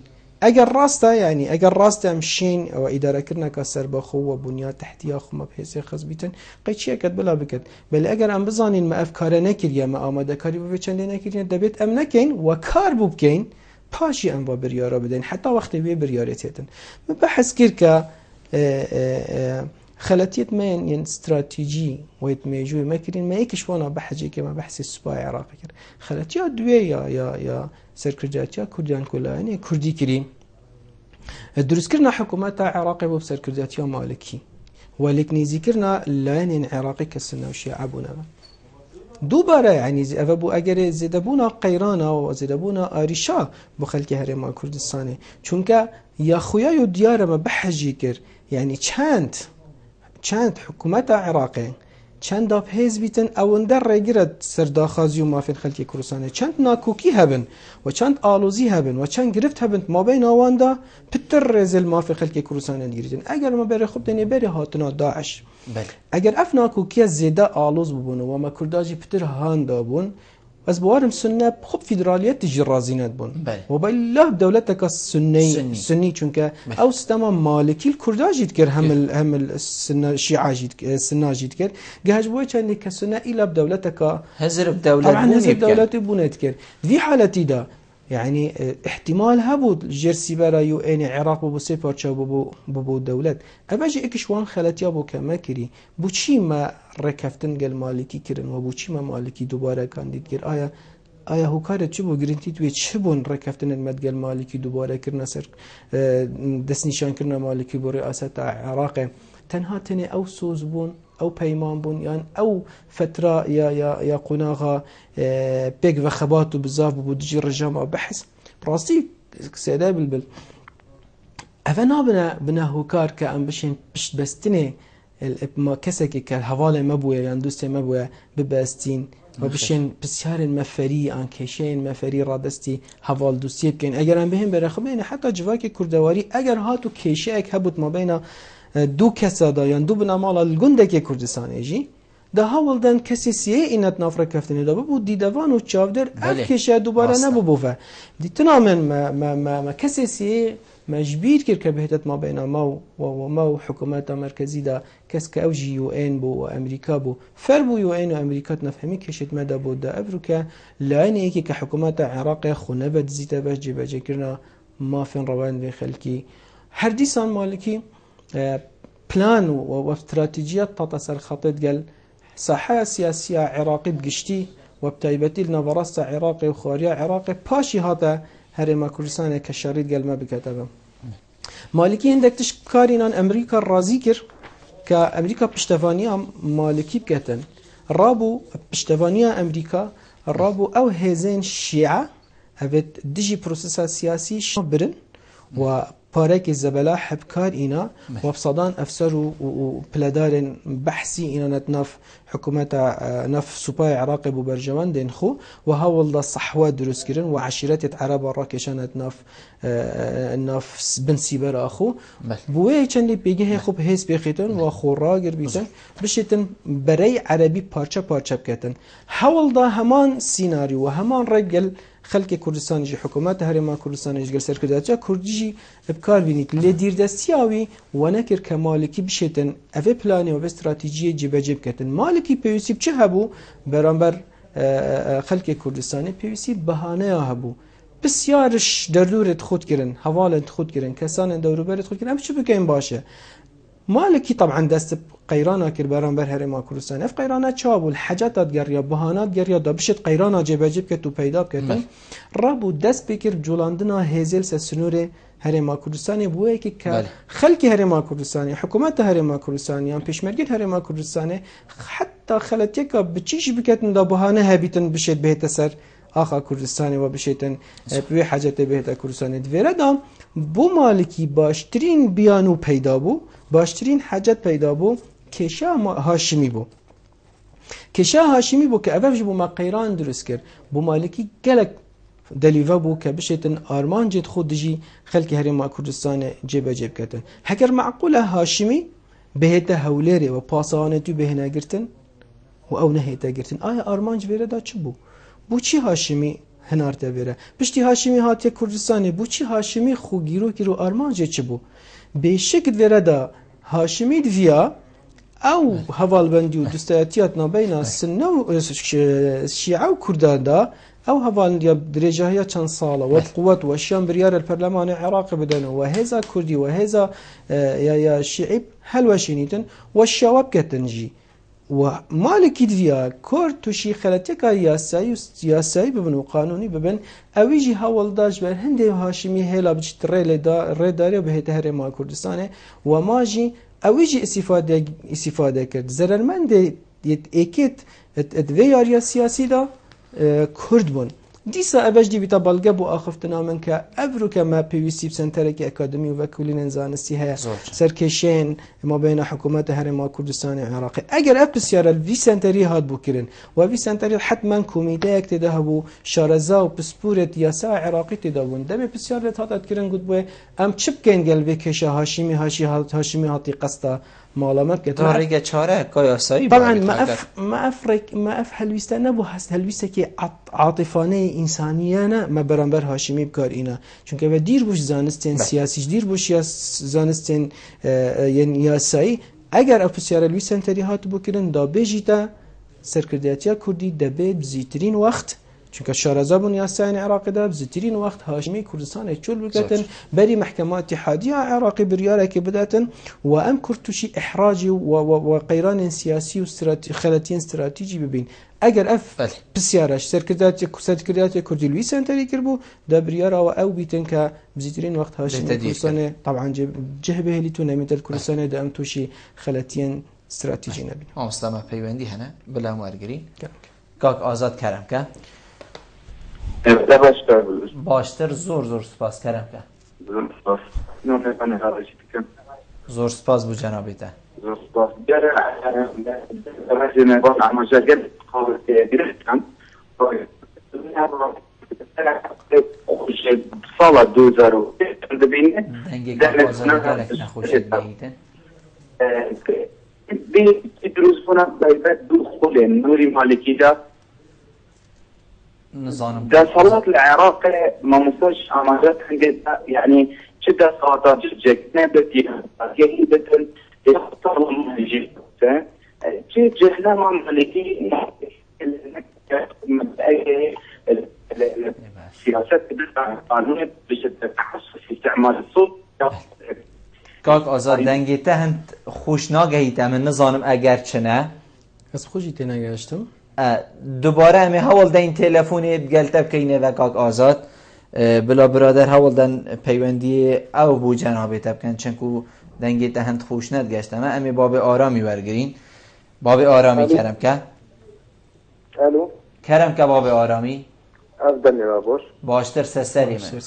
اگر راسته يعني اگر راسته مشين او اداره كرنا كسر بخو وبنيات تحتيه خو ما بحيث خص بيتن قيتشي كد بلا بكت بل اگر ام بزانين ما افكار نكريا ما اماده كاري بو چند نكريا دبيت ام نكين وكار بو بكين پاشی ام با بریارا بدین حتی وقتی وی بریاریت هتن بحث کر که خلاتيت من ين استراتيجي ويت ميجوي ما كرين ما يكش وانا بحجي كما بحث السباع عراقي كر خلاتيا دوي يا سركرجاتيا كرديان كلها يعني كردي كريم الدروس كرنا حكومات عراقي وبسركرجاتيا مالكي ولكن ذكرنا لين عراقي كسنا وشيعة بونا دوباره يعني افبو اگر زدبونا قيرانا وزدبونا اريشا بخلك هرما كردستاني چونكا يا خويا يو ديار ما بحجي كر يعني چند حکومت عراقی چند آب حزبیتن اوندر رگیرد سرداخازی و مافین خلکی کردستان چند ناکوکی هبن و چند آلوزی هبن و چند گرفت هبن ما بین آواندا پتر رزل مافین خلکی کردستان گیریدن اگر ما بری خوب دنی بری هاتنا داعش اگر اف ناکوکی زیده آلوز ببون و ما کرداجی پتر هاندا بون از بوارم سنة خب فيدراليات تجي رازينات بون وبالله دولتك السني چونك او سيستما مالكي الكرداج يتكر هم السنة الشيعة السنة يتكر جهاز بوي كان كسنة الى بدولتك هزر بدولة طبعا هزر بدولتي بون يتكر في حالتي دا يعني احتمال هبو جرسي برا يو ان عراق بو سي بارچا بو دولت اباجي اكشوان خلاتيا بو كماكري بو چي ما ركفتن قال مالكي كرن وبو چي ما مالكي دوباره كانديد كير آیا هوکار چه بو گرینتی توی چه بون رکفتن المدگل مالکی دوباره کرنا سر دست نشان کرنا مالکی بو رئاست عراق تنها تنه او سوز بون او پیمان بون یان او فتره یا قناغا بيك وخباتو بزاف بو دجي رجام بحث راسي سيدا بلبل افنا بنا هوكار كان بشين بشت بستني ما كسكي كالهواله مبويه يعني دوستي مبويه بباستين وبشين بسيار مفري عن كيشين مفري رادستي هوال دوستي بكين اگر هم بهم برخبين حتى جواكي كردواري اگر هاتو كيشيك هبوت ما بين دو كسادا يعني دو بنامال الجندك كردستان يجي ده هاولدن کسی سیه اینت نافره کفتنی دا بود دیدوان و چاودر اف کشه دوباره نبو بوفه دیتنا ما کسی سیه مجبیر کرد که بهتت ما بین ما و حکومت مرکزی دا کس که اوجی یو این بو و امریکا بو فر بو یو این و امریکا نفهمی کشت مده بود دا ابرو که لعین ایکی که حکومت عراق خونبت زیتا باش جبجه کرنا ما فين روان بين خلقي هرديسان مالكي بلان واستراتيجية تتصل خطيط قال ساحة سياسية عراقي بقشتي وبتايبتي لنا براسة عراقي وخارية عراقي باشي هذا هرما كردستان كشريط قال ما بكتبه مالكي عندك تشكارينان أمريكا الرازيكر كأمريكا بشتفانيا مالكي بكتن رابو بشتفانيا أمريكا رابو أو هزين شيعة هفت ديجي بروسيسا سياسي شبرن و بارك الزبلاء حبكار إنا وبصدان أفسر وبلادار بحثي إنا نتناف حكومة نف سوباي عراقي ببرجوان دينخو وهاول دا صحوة دروس كرن وعشيرات عرب راكشان نتناف ناف بن سيبر أخو بوي كان لي بيجي خوب هيس بيخيتن وأخو راجر بيتن بشيتن بري عربي بارشة بكتن هاول دا همان سيناريو وهمان رجل خلق كردستان جي حكومات هرما كردستان جي سر كرداچا كردجي ابكار بينيت لدير دستياوي ونكر كمالكي بشتن افي بلاني و استراتيجيه جيبجيب كتن مالكي بيوسي بچه هبو برامبر خلق كردستاني بيوسي بهانه هبو بسيارش دردورت خود كرن حوالت خود كرن كسان دوروبرت خود كرن ام شو بكين باشه مالكي طبعا دست قيرانا كر برامبر هرما كردستان اف قيرانا چابو الحاجات تگريا بهانات گريا دا بشت قيرانا جيبجيب كتو پیدا كتن رابو دست بكر جولاندنا هيزل سنور هرما كردستان بوئي كي خلق هرما كردستان حكومت هرما كردستان يعني پشمرگی هرما كردستان حتى خلتيك بچيش بكتن دا بهانه هبيتن بشت بهت سر آخا كردستان و بشتن بوي حاجات بهت كردستان دويردا بو مالكي باشترين بيانو پیدا بو باشترين حاجات پیدا بو کشا هاشمی بو کشا هاشمی بو که اوفش بو ما قیران درست کرد بو مالکی گلک دلیوه بو که بشتن آرمان جد خود جی خلق هرما کردستان جیب کتن هکر معقوله هاشمی بهتا هولره و پاسانتو بهنا گرتن و او نهیتا گرتن آیا آرمان جویره دا چه بو؟ بو چی هاشمی هنارته بره پشتی هاشمی هاتی کردستانی بو چی هاشمی خو گیرو آرمانجه چی بو به شکل وره دا هاشمی دویا او هوالبندی و دستایتیات نابینا سنه و شیعه و کردان دا او هوالبندی درجه های چند ساله و قوت و اشیان بریار الپرلمان عراق بدن و هزا کردی و هزا یا شیعی هلوشینیتن و شواب کتنجی و مالکی دویا کرد توشی خلطه که یاسایی ببن و قانونی ببن اویجی هوالداش بر هنده هاشمی هلا بجت ری داری و بهت هرما کردستانه و ماجی اویجی استفاده کرد زررمند اکید ادوی یاریا سیاسی دا کرد بون دیسا اوش دی بیتا بلگه بو آخفتنا من که ابرو که ما پیویسی بسنتره که اکادمی و وکولین انزانستی های سرکشین ما بین حکومت هرما کردستان عراقی اگر اف بسیار الوی سنتری هاد بو کرن و وی سنتری حتما کمیته یک تده بو شارزا و پسپورت یاسا عراقی تده بون دمی بسیار لطاقت کرن گود بوی ام چپ کن گلوی کشه هاشمی هاتی قصدا معلومات که طریق چاره کایاسایی طبعا ما اف هلویسته نبو هست هلویسته که عاطفانه انسانیانه ما برانبر هاشمی بکار اینا چون که دیر بوش زانستین سیاسی دیر بوش یا زانستین یاسایی اگر افسیار الوی سنتری هات بکرن دا بجیتا سرکردیاتیا کردی دبه بزیترین وقت چون که شارزابون یاسین عراقی دا بزیترین وقت هاشمی کردستان چول بکتن بری محکمات اتحادیه عراقی بریاره که بداتن و ام کرتوشی احراجی و قیران سیاسی و خلطین استراتیجی ببین اگر اف بسیارش سرکردیات کردی لوی سنتری کربو دا بریاره و او بیتن که بزیترین وقت هاشمی کردستان طبعا جهبه لیتو نمیتر کردستان دا ام توشی خلطین استراتیجی نبین مسلمه پیوندی هنه بلا مارگری کاک آزاد کرم که باشتر زور سپاس کرم که زور سپاس بو جنابیته زور سپاس بیاره رجل باز عمجاگر خواهد گرفتم خوش سال 2000 ببینه دنگی که آزاد گلک نخوشید بهیدن دروز کنم باید دخول نوری مالکی دا نظام ده صلاة العراق ما مصاش عمارات يعني شدة صلاة جيكنا بتي يعني بتن يختار المهجي شيء جهنا مع مالكي السياسات القانونية بشدة تحسس في استعمال الصوت کاک آزاد دنگی تهند خوش ناگهیتم من نظانم اگر چنه از خوشی تنگشتم دوباره همی حوال دا این تلفونی بگلتب که اینه و کاک آزاد بلا برادر حوال دن پیوندی او بو جنابه تبکن چنکو دنگی تهند خوش ندگشتم امی باب آرامی برگرین باب آرامی کرم که الو کرم که باب آرامی افضل نباش باشتر سسری من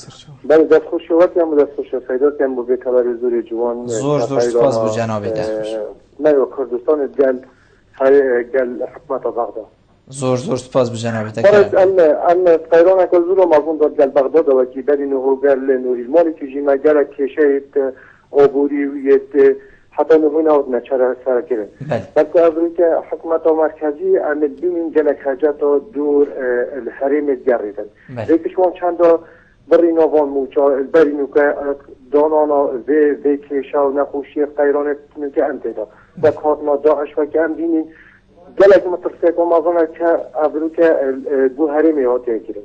بله دست خوشی وقتی هم دست خوشی فایدات هم بو بیتبر زور جوان زور سپاس بو جنابه تبکن نه و کردستان گل حکمت بغداد زور سپاس بو جنابه فرض ان قیران کل زور مازون داد گل بغداد و کی بری نو گل نوری مالی که جیما گل کشه عبوریت حتی نوین آود نچره سر کرد بلکه امریکا حکومت مرکزی عمل بین گلک حاجات دور الحریم گریدن دیگه شما چند بری نوان موچا بری نوکه دانانا وی کشه و نخوشی قیران که انتدا و کاتنا داعش و که هم بینین گلک مترسه که مازانه که امریکا دو حریم هاتی کرد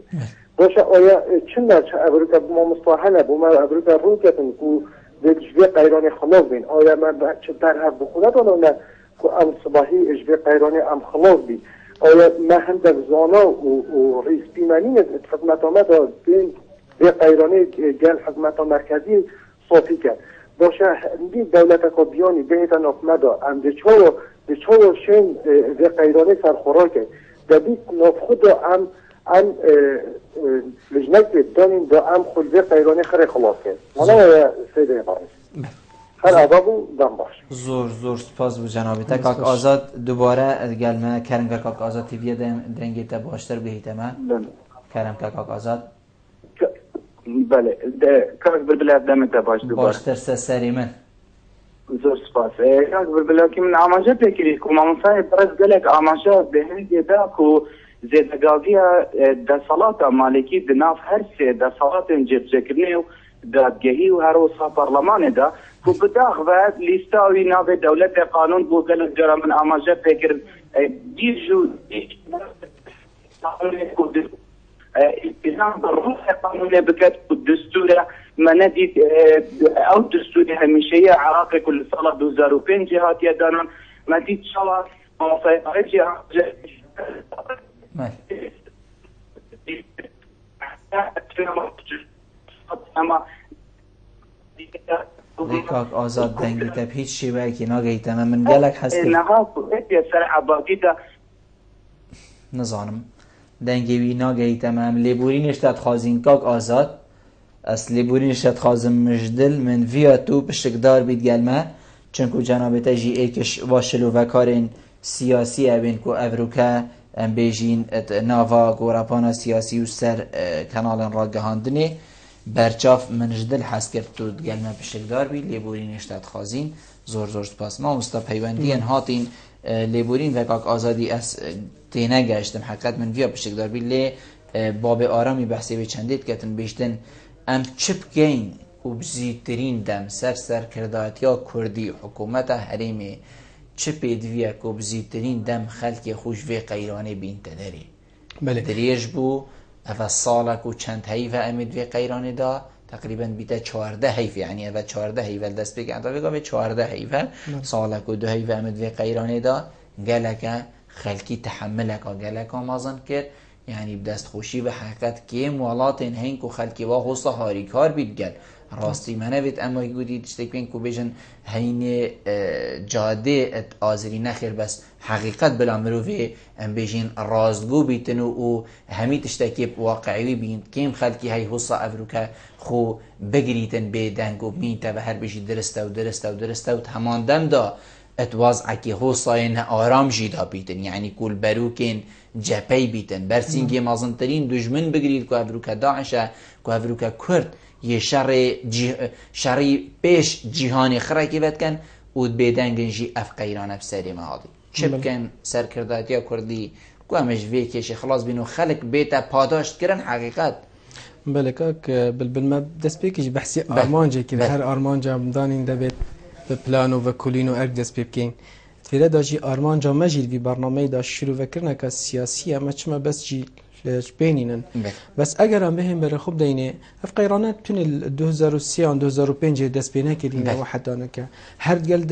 باشه آیا چند چه امریکا ما مستحله بوم امریکا رو کتن که اجبه قیرانی خلاص بین آیا من چه درهب بخونت آنها نه که ام صباحی اجبه قیرانی ام خلاص بین آیا من هم در زانا و رئیس بیمانین حکمت آمد بین به قیرانی گل حکمت مرکزی صافی کرد باشه دولت که بیانی بهتن اقمد ام دچار شین به قیرانی سرخوراکه دبی نفخود ام لجنك الثاني ده ام خلفه قيراني خري خلاص كده ولا سيده باش هر ابابو دم باش زور سپاس بو جنابی تا کاک آزاد دوباره گلمه کرم که کاک آزاد تیویه دنگی تا باشتر بهیته ما کرم که کاک آزاد بله کاک بلبلا دم تا باش دوباره باشتر سری من زور سپاس کاک بلبلا که من آماجه بکری که ما مصاحب برز گلک آماجه به هنگی دا که زیدگاهی دسالات مالکی دناف هر سه دسالات جبجکرنی و دادگاهی و هر وسا پارلمان دا کو بداغ و لیستاوی ناو دولت قانون بو گل جرم من آماجه فکر دیجو التزام بالروح قانوني بكت الدستور ما ندي او دستور همیشه عراق كل سال 2005 جهات يدان ما دي شوا مصايب جهات دیکاک آزاد دنگی تب هیچ شیوه که ناگهیتم من گلک هستی نها کویت سر عباقی دا نزانم دنگی وی ناگهیتم هم لیبوری نشتد خازین کاک آزاد از لیبوری نشتد خازم مجدل من ویا تو بشکدار بید گلمه چونکو جنابتا جی ایکش واشلو و کارین سیاسی اوین کو افروکه ام بیجین ناوا گوراپانا سیاسی و سر کانالن را گهاندنی برچاف منجدل حس کرد تو گلمه بشکدار بید لیبوری نشتد خازین زور زور سپاس ما مستا پیوندی هاتین لیبورین و کاک آزادی از تینه گشتم حقیقت من ویا بشکدار بید لی باب آرامی بحثی به چندید کتن بیشتن ام چپ گین و بزیدترین دم سر کرداتیا کردی حکومت حریمی چپید ویا که بزیدترین دم خلق خوش وی قیرانه بین تداری بله دریج بو اول سالک و چند حیفه امید وی قیرانه دا تقریبا بیده 14 حیف یعنی اول 14 حیف دست بگه انتا بگه 14 حیفه سالک و 2 حیفه امید وی قیرانه دا گلکه خلقی تحملک و گلکه مازن کرد یعنی بدست خوشی و حقیقت که موالات هنگ و خلقی و غصه هاری کار بید گل راستی منه بید اما گودی تشتکوین که بیشن هین جاده ات آزری نخیر بس حقیقت بلا مروفی ام بیشن رازگو بیتن و همی تشتکی واقعی بین کم خلقی های حصه افروکه خو بگریتن بیدنگ و مینتا و هر بیشی درسته و همان دم دا اتواز اکی حصه آرام جیدا بیتن یعنی کول بروکن جپی بیتن برسینگی مازنترین دجمن بگرید که افروکه داعشه که افروکه کرد یه شری پیش جهانی خرکی بد کن و بیدنگن جی اف قیرانه بسری مهادی چه بکن سرکرداتی کردی که همش وی کشی خلاص بینو خلق بیتا پاداشت کرن حقیقت بله کاک بالما دست بیکیش بحثی آرمانجه که هر آرمانجا مدانین دبیت بپلان و کلین و ارگ دست بیکین تفیره دا جی آرمانجا مجید بی برنامه دا شروع وکرنه که سیاسی اما چما بس جی بینینن بس اگر هم بهم بر خوب دینه اف قیرانات تون 2003 و 2005 دست بینه کردین و حتی که هر گل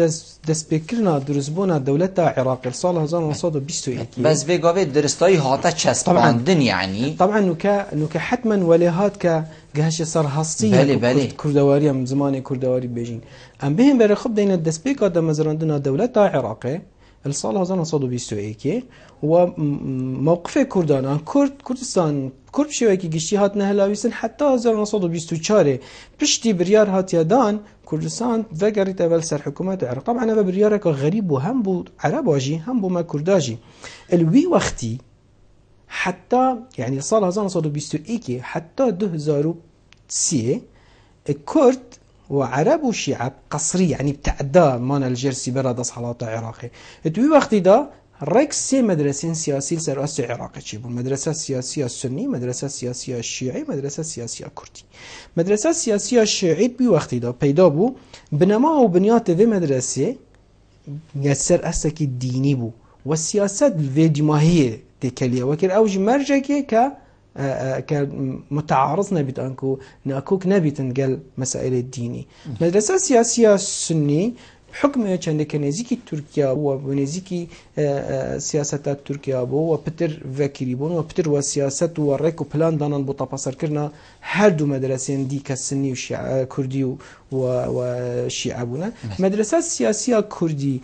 دست بکرنا درزبونا دولت عراق سال 1921 بس بگاوه درستایی هاتا چسباندن یعنی طبعا نوکه حتما ولیهات که گهش سر هستی کردواری هم زمان کردواری بیجین ام بهم بر خوب دینه دست بکاد مزراندنا دولت عراق السال 1921 و موقف کردان کردستان کرد بشوی که گشتی هات نهلاویسن حتی 1924 پشتی بریار هات یادان کردستان وگریت اول سر حکومت عراق طبعا اول بریار که غریب و هم بود عرب آجی هم بود ما کرداجی الوی وقتی حتی يعني صار 1921 حتى 2003 كرد وعرب وشعب قصري يعني بتعدى مان الجرسي برا صحالات عراقي توي وقت دا ركس مدرسين سياسي سر أس عراقي تشيبون مدرسة سياسية السني مدرسة سياسية الشيعي مدرسة سياسية كردي مدرسة سياسية الشيعي بوقت دا پیدا بو بنما وبنيات في مدرسة يسر أسك الديني بو والسياسات الفيديو ما هي تكليه وكر أوج مرجكي كمتعارض نبيت أنكو نأكوك نبيت نقل مسائل الديني مدرسة سياسية السني بحكم چند نزيكي تركيا ونزيكي سياسات تركيا بو وبتر فكري بون وبتر وسياسات وريك وبلان دانان بو تبصر كرنا هر دو مدرسين دي كالسني وشيع كردي وشيعة بونا مدرسة سياسية كردي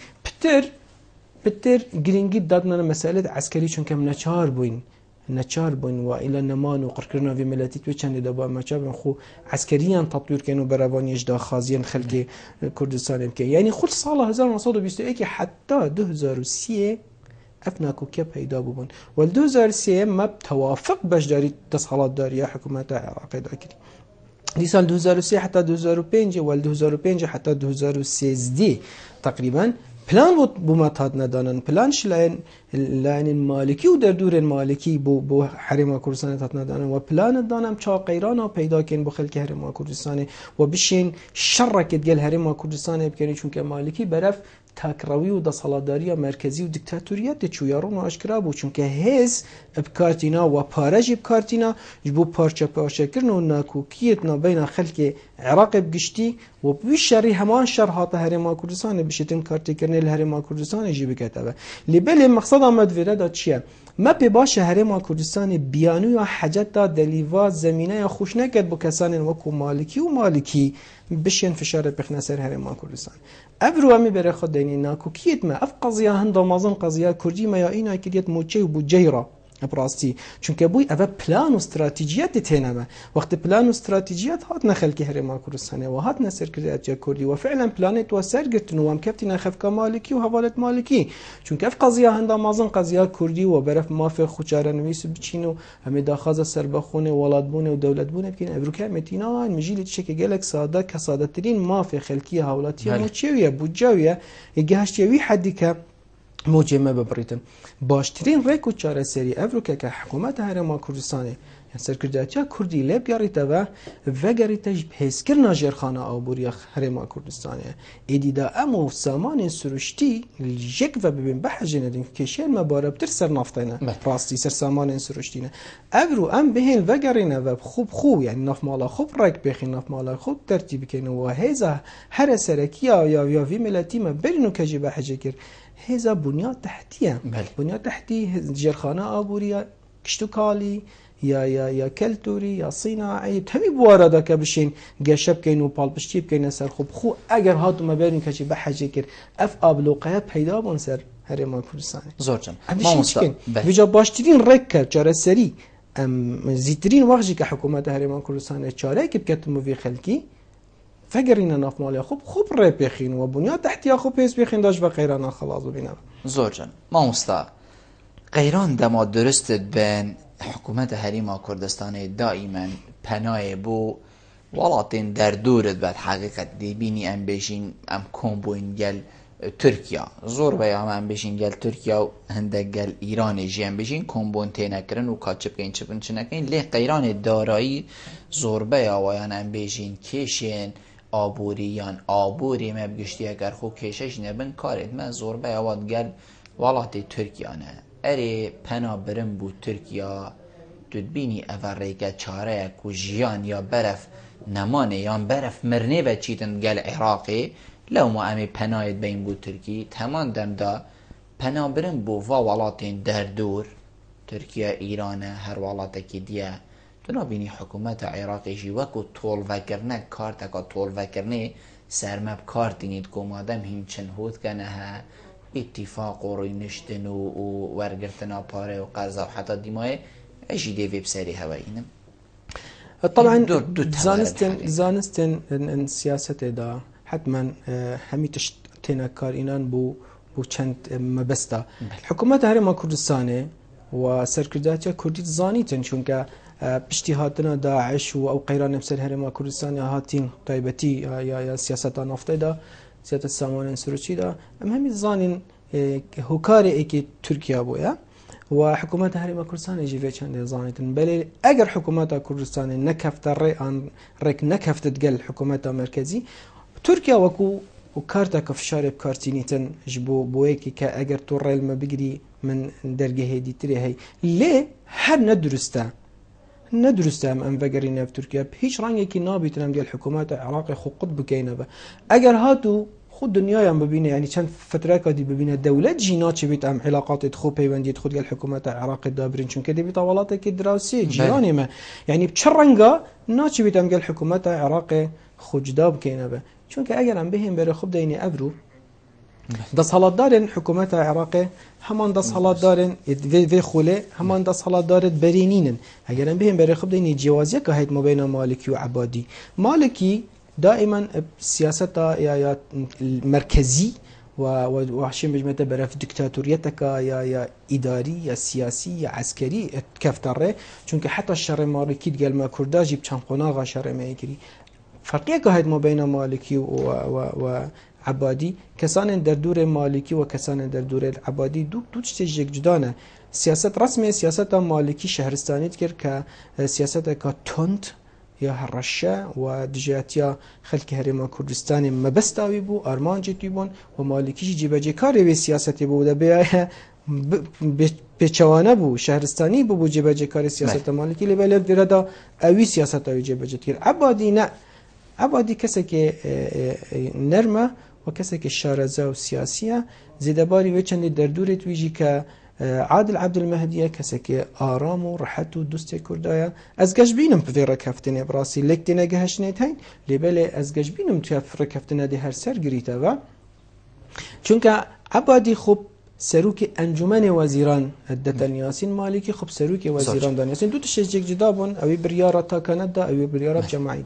بتر گرینگی دادنا مسائل عسکری چون که نچار بوین و الى نمان و قرکرنا وی ملتی تو چند دبا مچاب خو عسکریان تطویر کنو بروانیش دا خازیان خلق کردستان که یعنی خود سال 1921 حتی 2003 افناکو که پیدا بودن و 2003 ما توافق باش داری تصالات داری حکومت عراقی داری دی سال 2003 حتی 2005 و 2005 حتی 2013 تقریبا پلان بو متات ندانن پلانش لعن مالکی و در دور مالکی بو حرم کردستان تات ندانن و پلان دانم چا قیرانا پیدا کن بو خلک حرم کردستان و بشین شرکت گل حرم کردستان بکنی چون که مالکی برف تاکروی و دستهلداری مرکزی و دیکتاتوریت چویارون آشکرا بود چون که هز بکارتینا و پارج بکارتینا جبو پارچه کردن و ناکوکیت نبین خلک عراق بگشتی و بیشتری همان شر هات هرم کردستان بشتن کارتی کردن الهرم کردستان جی بکتابه لبل مقصد آمد ویرا داد چیه ما پی باشه هرم کردستان بیانو یا حاجت دا دلیوا زمینه یا خوش نکرد با کسان وکو مالکی بشین فشار بخنه سر هرم کردستان ابرو امی بره خود دینی ناکوکیت ما اف قضیه هند مازن قضیه کردی ما یا اینا کلیت موچه و بوجیرا براستی چون که بوی اوه پلان و استراتیجیت تینمه وقت پلان و استراتیجیت هات نخل که هرم کردستانه و هات نسر کردی کردی و فعلا پلانت و سر گرتن و هم کفتی نخفکا مالکی و حوالت مالکی چون که اف قضیه هند مازن قضیه کردی و برف مافی خوچاره نویس بچین و همه داخاز سر بخونه ولاد بونه و دولت بونه بکن ابرو که متینان مجیل چه که گلک ساده کساده ترین مافی خلکی حوالاتی موچویه بوجویه گهشتیوی حدی که موجمه ببریتن باشترین ریکو چاره سری افروکه که حکومت هرم کردستانه یعنی سرکرداتیا کردی لب گریته و گریتش بهسکر ناجرخانه آبوری هرم کردستانه ایدیدا امو سامان سروشتی جک و ببین بحجه ندیم که شیر مباربتر سر نفتینه راستی سر سامان سروشتینه افرو ام بهین و گرینه و خوب یعنی نف مالا خوب ریک بخین نف مالا خوب ترتیب کنه و هیزا هر سرکیا یا وی ملتی ما برینو کجی بحجه کرد هذا بنیاد تحتیه بنیاد تحتی جرخانه آبوریا کشتوکالی یا کلتوری یا صناعی تمی بوارده که بشین گشب کن و پالپشتی بکن سر خو اگر هاتو مبرین کچی بحجه کرد اف آبلوقه پیدا بون سر هرم کردستانه زور جم ما مستقیم ویجا باشترین رکه چاره سری زیترین وقتی که حکومت هرم کردستانه چاره که بکت موی خلکی فقرين ناف مالي خوب ري بيخين وبنياد تحتيا خوب بيس بيخين داش بقيرانا خلاص وبينا زوجا ما مستا قيران دما درست بين حكومة هريما كردستان دائما پناه بو ولاتين در دورت بعد حقيقة دي بيني ام بيشين ام كومبوين جل تركيا زور بيا ام بيشين جل تركيا هندك جل ايران جيم بيشين كومبون تينكرن و كاتشب كين چپن چنكين ليه قيران دارایی زور بيا ويان ام بيشين كيشين آبوریان آبوری مبگشتی اگر خو کشش نبن کارت من زور به یواد گل ولات ترکیانه اری پنا برم بود ترکیا تدبینی اول ریکه چاره کو جیان یا برف نمانه یا برف مرنه و چیتن گل عراقی لو ما امی پناید بین بود ترکی تمام دم دا پنا برم بو و ولاتین در دور ترکیه ایرانه هر ولاتکی دیه تو نبینی حکومت عراقی جی وکو طول وکرنه کارتا که طول وکرنه سرمب کارتینید که مادم هم چند هود کنه ها اتفاق و روی نشتن و ورگرتنا پاره و قرضه و حتی دیمای ایشی دیوی بسری هوایینم طبعا زانستن سیاست دا حتما همی تشتینا کار اینان بو چند مبستا حکومت هرم کردستانه و سرکرداتیا کردیت زانیتن چون که پشتی هاتنا داعش و او قیران بسر هرم کردستان هاتین طایبتی یا سیاست نفته دا سیاست سامان سروچی دا همی زانین هکاره ای که ترکیه بویا و حکومت هرم کردستان جیوه چند زانیتن بله اگر حکومت کردستان نکفت ریک نکفت دگل حکومت مرکزی ترکیه وکو و کارتا کفشار بکارتینیتن جبو بویکی که اگر تو ریل ما بگیری من درگه هیدی تری هی لی هر ندرسته هم فقرين في تركيا بهيش رانجي كي نابي تنام ديال الحكومات العراقي خو قطب كاينه اگر هاتو خود دنيا هم ببينه يعني كان فتره كدي ببينه الدوله جينات بيت ام علاقات خو بيونديت خود ديال الحكومات العراقي دابرين چون كدي بطولات كي دراسيه جيراني ما يعني بشرنجا ناتش بيت ام ديال الحكومات العراقي خو جداب كاينه چون كه اگر هم بهم بره خوب ديني ابرو دست حالات دارن حکومت عراقی همان دست حالات دارن وی خوله همان دست حالات دارد برینینن اگر هم بهم برای خوب دینی جوازیه که هید مبین مالکی و عبادی مالکی دائما سیاست یا مرکزی و وحشين بجمته برف دكتاتوريتك يا اداري يا سياسي يا عسكري كفتره چونك حتى الشر مالكي قال ما كرداجي بچن قناغه شر ما يكري فرقیه که هید ما بین مالکی و عبادی کسان در دور مالکی و کسان در دور عبادی دو چیز جدانه. سیاست رسمی سیاست مالکی شهرستانی کرد که سیاست که تند یا هرشه و دجاتیا خلق هرما کردستان مبستاوی بو آرمان جدی بون و مالکیش جیبجی کاری به سیاستی بوده بیایه بچوانه بو شهرستانی بو جیبجی کاری سیاست مالکی لیبل دیردا اوی سیاست اوی جیبجی کرد. عبادی نه، عبادی کسی که نرمه و کسی که شارزه و سیاسیه زیده باری وچندی در دورت ویجی که عادل عبدالمهدیه کسی که آرام و راحت و دوست کردایا از گش بینم به رکفتنه براسی لکتی نگهش نیتین لیبل از گش بینم توی رکفتنه دی هر سر گریته و چون که عبادی خوب سروک انجمن وزیران دتن یاسین مالکی خوب سروک وزیران دان یاسین دو تا شش جدا بون اوی بریارا تا کانادا اوی بریارا جمعیت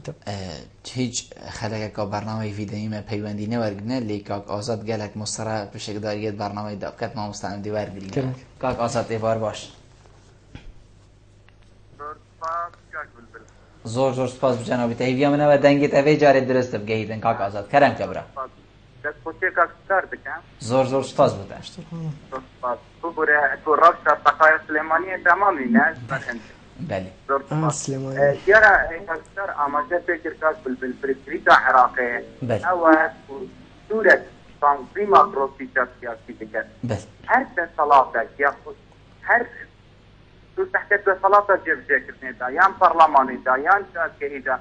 هیچ خلق که برنامه ویدئویی ما پیوندی نورگنه لیکاک آزاد گلک مسترا بشکداریت برنامه دابکت ما مستعمدی ورگریم کاک آزاد ایوار باش زور سپاس بجنابی تهیوی من و دنگیت اوی جاره درست بگیدن کاک آزاد کرم کبرا زور سپاس بوده تو بره تو راکش بقای سلیمانی تمامی نه بله سلیمانی یارا اکثر آماده فکر کاش بالبريتا عراقي او صورة تنظيم بروسيجر سياسي بكت هر صلاتك ياخذ هر تحكي بصلاتك جيب دا يان برلماني دا يان شاكي دا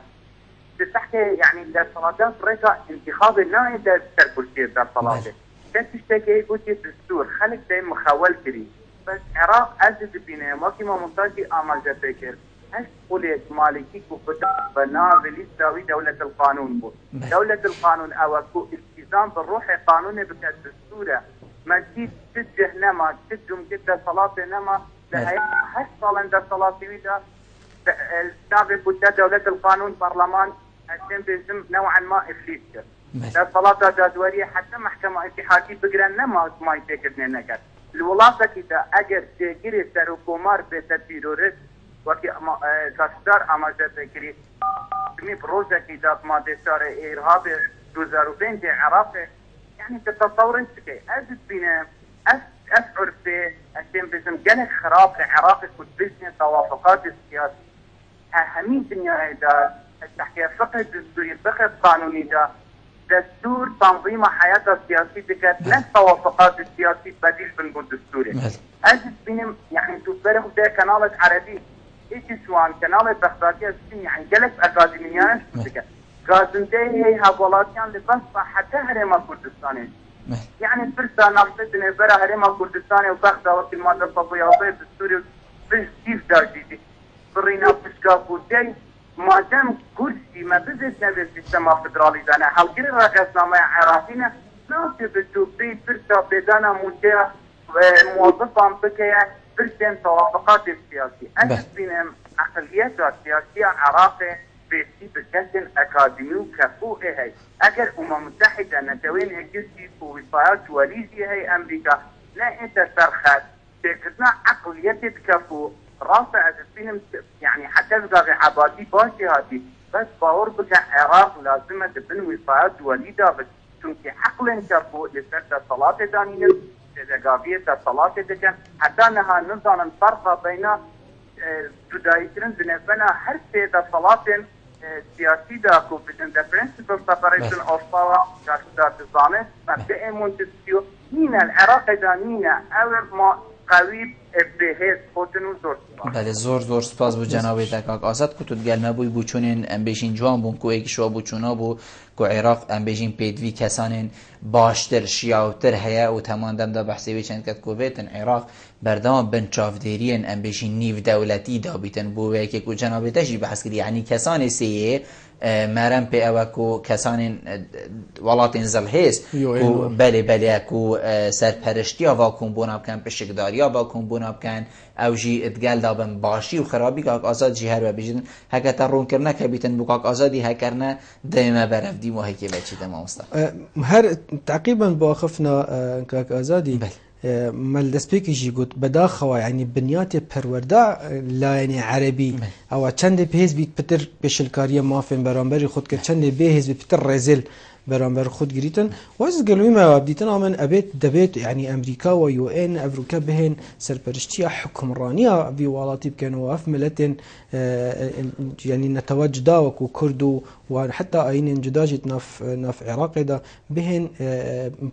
تحكي يعني الصلاتات ريكا انتخاب النائب دا تركل شيء دا صلاتك تشتكي قلت الدستور خلق دايم مخول كري بس عراق أزد بينا ماكي ما منتاجي آماجة فكر هش قولت مالكي كفتة بنابل يساوي دولة القانون بو دولة القانون أوكو التزام بالروح قانوني بكت دستورة ما تجيب جهنما تجم كده صلاة نما لهي هش صالن دا صلاة ويدا السابق بوتا دولة القانون برلمان هشتم بيزم نوعا ما إفليس كر دا صلاة جادورية حتى محكمة اتحادية بقران نما ما يتكدني نكت الولاصة كده أجر تجري سروكومار بتدبيرورس وكي كاشدار أماجة تكري مي بروجة كده ما دشار إرهاب 2005 عراق يعني تتصور انت كي أجد بنا أشعر في أشياء باسم جنك خراب العراق كنت بسنة توافقات السياسة أهمية الدنيا ده تحكي فقه الدستوري الفقه القانوني ده دستور تنظيم حياة السياسية كانت نفس توافقات السياسية بديل بنقول دستوري أجد بينهم يعني تبرخ ده كنالة عربي إيش سوان كنالة بغدادية يعني جلس أكاديميان قازم هي هبولاتيان لبس حتى هرما كردستاني يعني فرصة نقصدني برا هرما كردستاني وبغدا وقت ما تصفوا يوضي دستوري فيش كيف داجيدي برينا بشكاف ودي ما دام كرسي ما بزت نبي السيستم فدرالي دانا هالكل رقصنا مع عراقينا ناس بتوبي فرصة بدانا مدير موظفة بكيا فرصة توافقات السياسية أجد بينهم أقليات السياسية عراقي بيتي بكتن أكاديمي وكفوء هاي أجر متحدة نتوين هكذا ووفايات وليزي هاي أمريكا لا أنت ترخص تكتنا عقليات كفوء رافع فيهم يعني حتى بقى عبادي باشي هاتي بس باور بك عراق لازم تبني وفايات وليدة بس چونكي عقل كفو لسرد صلاة دانين تدقابية صلاة دكان حتى انها نظام فرق بين تدايترن بنفنا هر سيدة صلاة سياسي داكو بدن the principle separation of power كاشدات الزامن مبدأ مونتسكيو نينا العراق دانينا او ما قوی بهش خودنو زور بله زور سپاس بو جناب دکاک آزاد کو تو گلمه بوی بو چونین ام بشین جوان بون کو ایک شو بو چونا بو کو عراق ام بشین پیدوی کسانن باشتر شیاوتر هيا و تماندم دا بحثی وچن کد کو بیتن عراق بردام بن چافدیرین ام بشین نیو دولتی دا بیتن بو یک کو جناب تشی بحث کردی یعنی کسان سی مرم پی اوکو کسان ولاتین زلهیس کو بله کو سرپرشتیا واکن بوناب کن پشکداریا واکن بوناب کن او جی ادگل دابن باشی و خرابی که آزاد جی هر و بیجن هکه ترون کرنه که بیتن بو که آزادی هکرنه دائما برفدیم و هکی بچی دم آمستا هر تعقیبا با خفنا که آزادی مال دسبيك يجي قلت بداخوا يعني بنيات پروردا لا يعني عربي او چند بهز بيت بتر بشلكاريه مافن برامبري خود که چند بهز بتر رزل برامبر خود گریتن واز قالوا ما بديتن من ابيت دبيت يعني امريكا ويو ان افريكا بهن سرپرشتي حكمرانيه بوالاتي كانوا اف ملتن يعني نتواجد وكردو وحتى اين جداجت ناف عراق ده بهن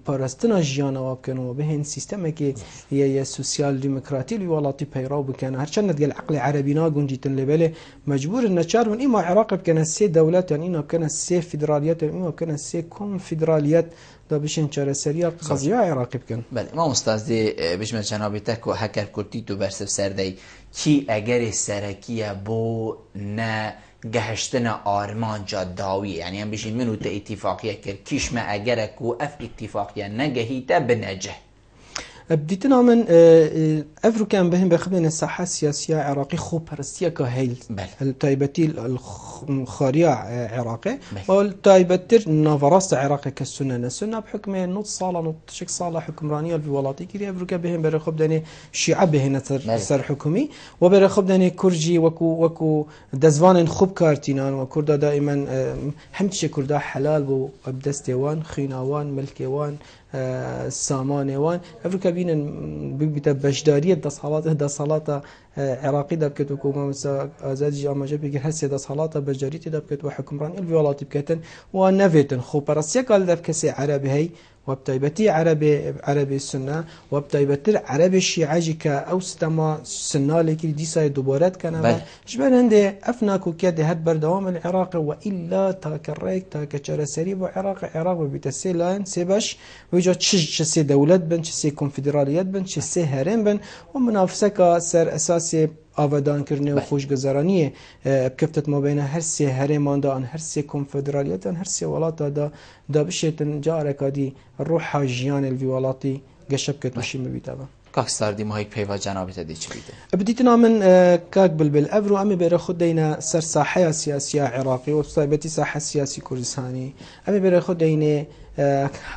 باراستنا جيانا وكانوا بهن سيستمك هي سوسيال ديمقراطي الوالاتي بيراو بكان هرشان نتقل عقل عربي ناقون جيتن لبله مجبور النشار من اما عراق كان سي دولات يعني انه كان سي فيدراليات يعني كان سي كونفدراليات دا بشين چاره سریا قضیه عراقی بکن. بله ما استاد دی بشم جنابی تک و هکر کرتی تو برسف سردی کی اگر سرکیه بو نه گهشتن آرمان جاداوی یعنی هم بشین منو تا اتفاقیه کرد کیش ما اگر کو اف اتفاقیه نگهیتا بنجه بديتنا من افرو كان بهم بخبن الساحه السياسيه عراقي خو برستيا كهيل التايبتي الخاريه عراقي والتايبتر نافراست عراقي كالسنه بحكم نص صاله نص صاله حكمرانيه الولاتي كري افرو كان بهم برخبدني شيعه بهنا سر حكومي وبرخبدني كرجي وكو دزوان خوب كارتينان وكردا دائما همتش كردا حلال بو بدستوان خيناوان ملكيوان سامانوان افريكا بين بيتا بشداريه ده صلاه عراقي ده بكت حكومه مثلا ازادي جامعه بيجي هسه ده صلاه بشداريه ده بكت وحكمران الولايات بكتن ونافيتن خو براسيا قال ده بكسي عربي هي وبتايبتي عربي السنه وبتايبتي عربي الشيعه كا اوستما سنه لكي دي ساي دوبارات كان شبان عندي افناكو كده هاد بردوام العراق والا تاكريك تاكچره سري بو عراق بيتسي لاين سيبش ويجا تشي دولت بن تشي كونفدراليات بن تشي هرم بن ومنافسه كسر اساسي آودان کرنه و خوشگذرانی بکفتت ما بین هر سه هرمان دان هر سه کنفدرالیت دان هر سه ولات دا بشتن جارکادی روح جیان الولاتی گشب کت وشی مبیتابا کاک سردی ما هیچ پیوا جنابت دی چی بیده بدیتنا من کاک بلبل افرو امی بر خود دینا سر ساحه سیاسی عراقی و صایبتی ساحه سیاسی کردستانی امی بر خود دینا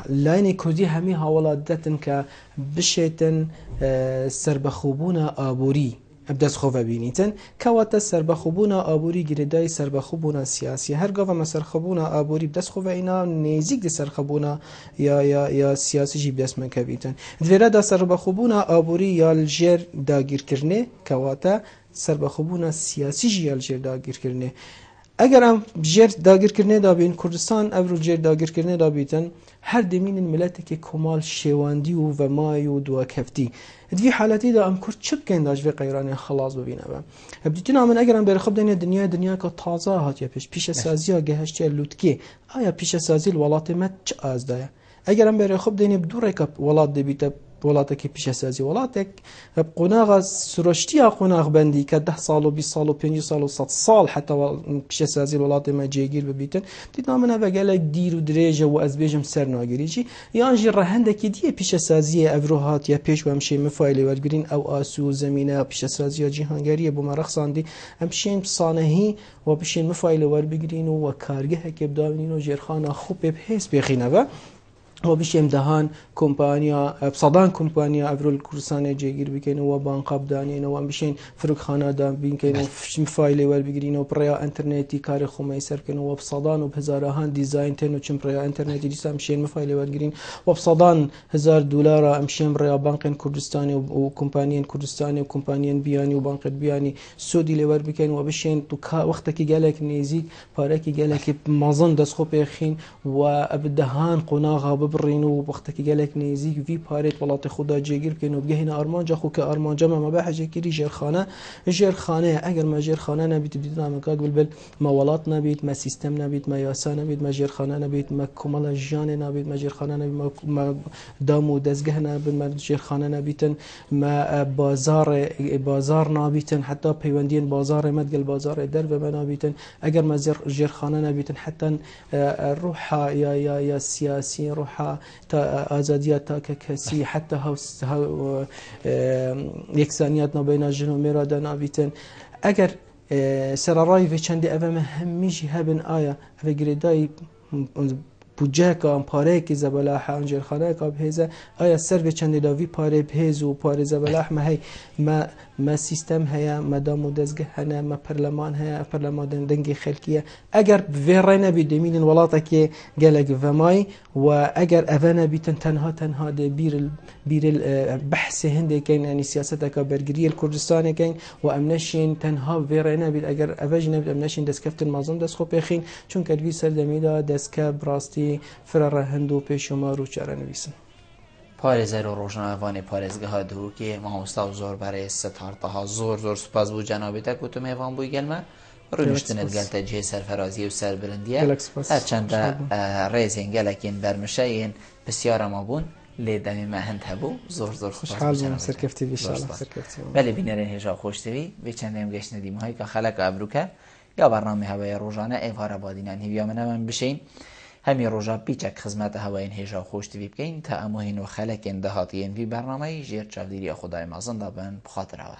لاین کردی همی حوالات دتن که بشتن سربخوبونا آبوری بدس خوفا بینیتن کواتا سربخوبونا آبوری گردای سربخوبونا سیاسی هر گاوا ما سرخوبونا آبوری بدس خوفا اینا نزیک دی سرخوبونا یا سیاسی جی بدس مکبیتن دویره دا سربخوبونا آبوری یا الجر داگیر کرنه کواتا سربخوبونا سیاسی جی یا الجر داگیر کرنه اگر هم جر داگیر کرنه دا بین کردستان افرو جر داگیر کرنه دا بیتن هر دمین الملت که کمال شواندی و مای و دو کفتی دوی حالتی دا ام کرد چپ کن داش به قیران خلاص ببینه با بدیتنا من اگر هم بر خب دنیا که تازه هات یا پیش سازی ها گهشت لوتکی آیا پیش سازی الولات مت چه از دایا اگر هم بر خب بدوره که ولات دبیت ولاتك پیش سازی ولاتك قناغ سرشتي قناغ بندي ك 10 سال و 20 سال و 5 سال و 100 سال حتى پیش سازی ولات ما جيگير ببيتن دیدم من بقالك دير و دريجه و از بيجم سر ناگريجي يانجي رهندك دي پیش سازی افروهات یا پیش و همشي مفايل ورگرين او اسو زمينه پیش سازی جهانگري بو مرخصاندي همشين صانهي و بشين مفايل ور بگرين و کارگه که بداونين و جرخانه خوب بهس بخينه و بشیم دهان کمپانیا بصدان کمپانیا افرول کورسانه جگیر بکنن و بانقاب دانین و بشین فروخانه دان بکنن و فایل ور بگیرین و برای اینترنتی کار خومی سر کنن و بصدان و هزاران دیزاین تن و چم برای اینترنتی دیسا مشین فایل ور بگیرین و بصدان $1000 امشین برای بانک کردستانی و کمپانیان کردستانی و کمپانیان بیانی و بانک بیانی سودی لور بکنن و بشین تو وقتی که گلک نیزی پاره که گلک مازن دست خوب یخین و ابدهان قناغ برين ووقتك جالك نيزيك في باريت والله خدا جيجير كانوا بجهنا أرمانجا خوك أرمانجا ما بحاجة كري جرخانة أجر ما جرخانة نبيت بدينا من كاق بالبل ما ولات نبيت ما سيستم نبيت ما ياسا نبيت ما جرخانة نبيت ما كمال الجان نبيت ما جرخانة نبيت ما دامو دزجه نبيت ما جرخانة نبيتن ما بازار نبيتن حتى بيوندين بازار ما تقل بازار درب ما نبيتن أجر ما جرخانة نبيتن حتى الروح يا سياسي روح تا آزادیات تا کسی حتی ها یکسانیت نبین جن و مراد نبیتن اگر سر رای و چندی اوام همیشه هبن آیا و گردای بودجه که پاره که زبلاح انجل خانه که بهزه آیا سر چند داوی پاره بهز و پاره زبلاح ما هی ما سیستم هیا مدام و دزگه هنه ما پرلمان هیا پرلمان دنگی خلکیه اگر ویراینا بیدمین ولاتا که گلگ ومای و اگر اونا بیتن تنها ده بیر بحث هنده کن یعنی سیاست که برگری کردستان کن و امنشین تنها ویراینا بید اگر اوج نبید امنشین دستکفت مازن دست خوب بخین چون کدوی سردمیدا دستکف براستی فرار هندو پیشما رو چاره نویسن پارێزەر و ڕۆژناوانی پارێزگەها دووکێ مامۆستا و زۆر بەرەی ستارتەها زۆر سوپاس بوو جەنابێتە کوتم هێوان بووی گەلمە ڕۆنیشتنت گەلتە جێ سەرفەرازی و سەربرندیە هەرچەندە ڕێزێن گەلێکین بەرمشەیین پرسیارەمە بوون لێ دەمیمە هەند هەبوو زۆر سەرکەفتی بەێ بینەرێن هێژا خۆشتوی بێ چەندێم گەشتە دیمەهایی کە خەلەکە ئەبروکە یا بەرنامە هەوەیە ڕۆژانە ئێوارە بادینان هیویا منەوەن بشین همی روژا پیچک خدمت هواین هیجا خوش تیوی بکین تا اموهین و خلکین دهاتین وی برنامه جیر چاودیری خدای مازن دابن بخاطر هوا